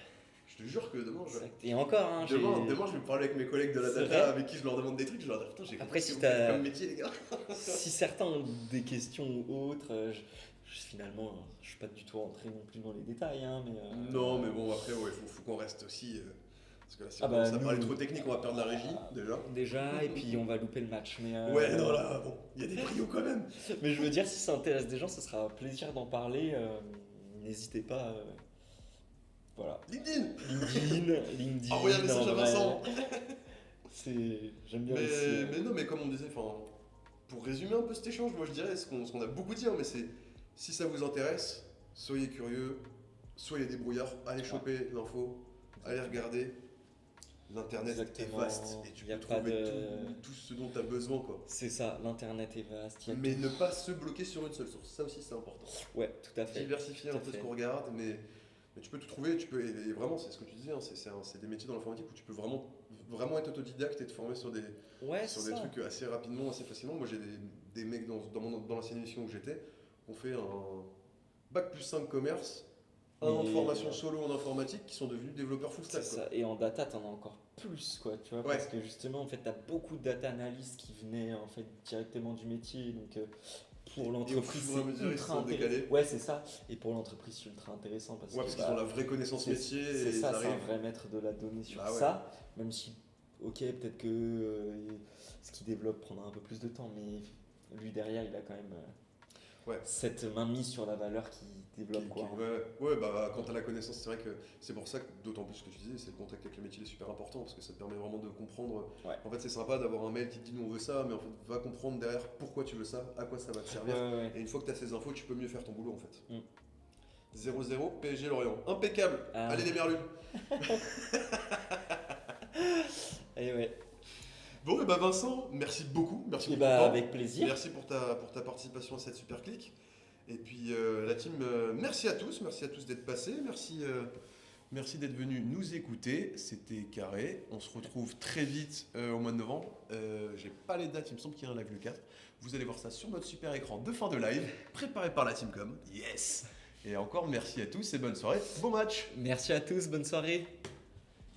Je te jure que demain, Et encore, hein, j'ai- demain, je vais parler avec mes collègues de la C'est data vrai avec qui je leur demande des trucs. Je leur dis putain, j'ai compris Après, ce si que vous faites t'as- comme métier, les gars. si certains ont des questions ou autres, finalement, je suis pas du tout rentré non plus dans les détails, hein, mais. Non, mais bon, après, ouais, faut qu'on reste aussi. Parce que là, si Ah on bah, commence à nous- parler trop technique, on va perdre la régie, déjà. Déjà, et puis on va louper le match. Mais, Ouais, non, là, bon, il y a des prios quand même. Mais je veux dire, si ça intéresse des gens, ce sera un plaisir d'en parler. N'hésitez pas. Voilà. LinkedIn. LinkedIn. Envoyez un message en à vrai. Vincent. J'aime bien aussi. Mais non, mais comme on disait, pour résumer un peu cet échange, moi je dirais ce qu'on a beaucoup dit, hein, mais c'est si ça vous intéresse, soyez curieux, soyez débrouillards, allez choper l'info, allez regarder. L'internet Exactement. est vaste et tu Y a peux pas trouver de- tout ce dont tu as besoin, quoi. C'est ça, l'internet est vaste. y a Mais tout. ne pas se bloquer sur une seule source, ça aussi c'est important. Ouais, tout à fait. Diversifier Tout un à peu ce fait. qu'on regarde, mais tu peux tout trouver, et vraiment c'est ce que tu disais, hein, c'est des métiers dans l'informatique où tu peux vraiment être autodidacte et te former sur des Ouais, sur c'est des ça. trucs assez rapidement, assez facilement. Moi, j'ai des mecs dans l'ancienne émission où j'étais, qui ont fait un bac plus 5 commerce, un an de Mais- formation solo en informatique, qui sont devenus développeurs full C'est stack. quoi. ça. Et en data, t'en as encore plus, quoi, tu vois, Ouais. parce que justement, en fait, t'as beaucoup de data analystes qui venaient en fait directement du métier, donc pour Et au l'entreprise, fur et à mesure, c'est ils ultra se sont intéressant. décalés. Ouais, c'est ça. Et pour l'entreprise, c'est ultra intéressant parce Ouais, que parce qu'ils ont la vraie connaissance métier et c'est ils ça, c'est un arrivent. vrai maître de la donnée sur Bah ouais. ça, même si, ok, peut-être que ce qu'il développe prendra un peu plus de temps, mais lui derrière, il a quand même Ouais. cette mainmise sur la valeur qu'il développe, quoi. Ouais, bah quand tu as la connaissance, c'est vrai que c'est pour ça que d'autant plus ce que tu disais, c'est le contact avec le métier est super important parce que ça te permet vraiment de comprendre. Ouais. En fait, c'est sympa d'avoir un mail qui te dit nous on veut ça, mais en fait, va comprendre derrière pourquoi tu veux ça, à quoi ça va te servir. Ouais. Et une fois que tu as ces infos, tu peux mieux faire ton boulot en fait. Mm. 0-0, PSG Lorient. Impeccable. Ah. Allez les Merlus. Et ouais. Bon, et bah Vincent, merci beaucoup. Merci Et pour ton bah, temps. avec plaisir. Merci pour ta participation à cette super clique. Et puis la team, merci à tous d'être passés, merci d'être venus nous écouter. C'était Carré. On se retrouve très vite au mois de novembre. J'ai pas les dates, il me semble qu'il y a un live le 4. Vous allez voir ça sur notre super écran de fin de live, préparé par la Teamcom. Yes. Et encore merci à tous et bonne soirée. Bon match. Merci à tous, bonne soirée.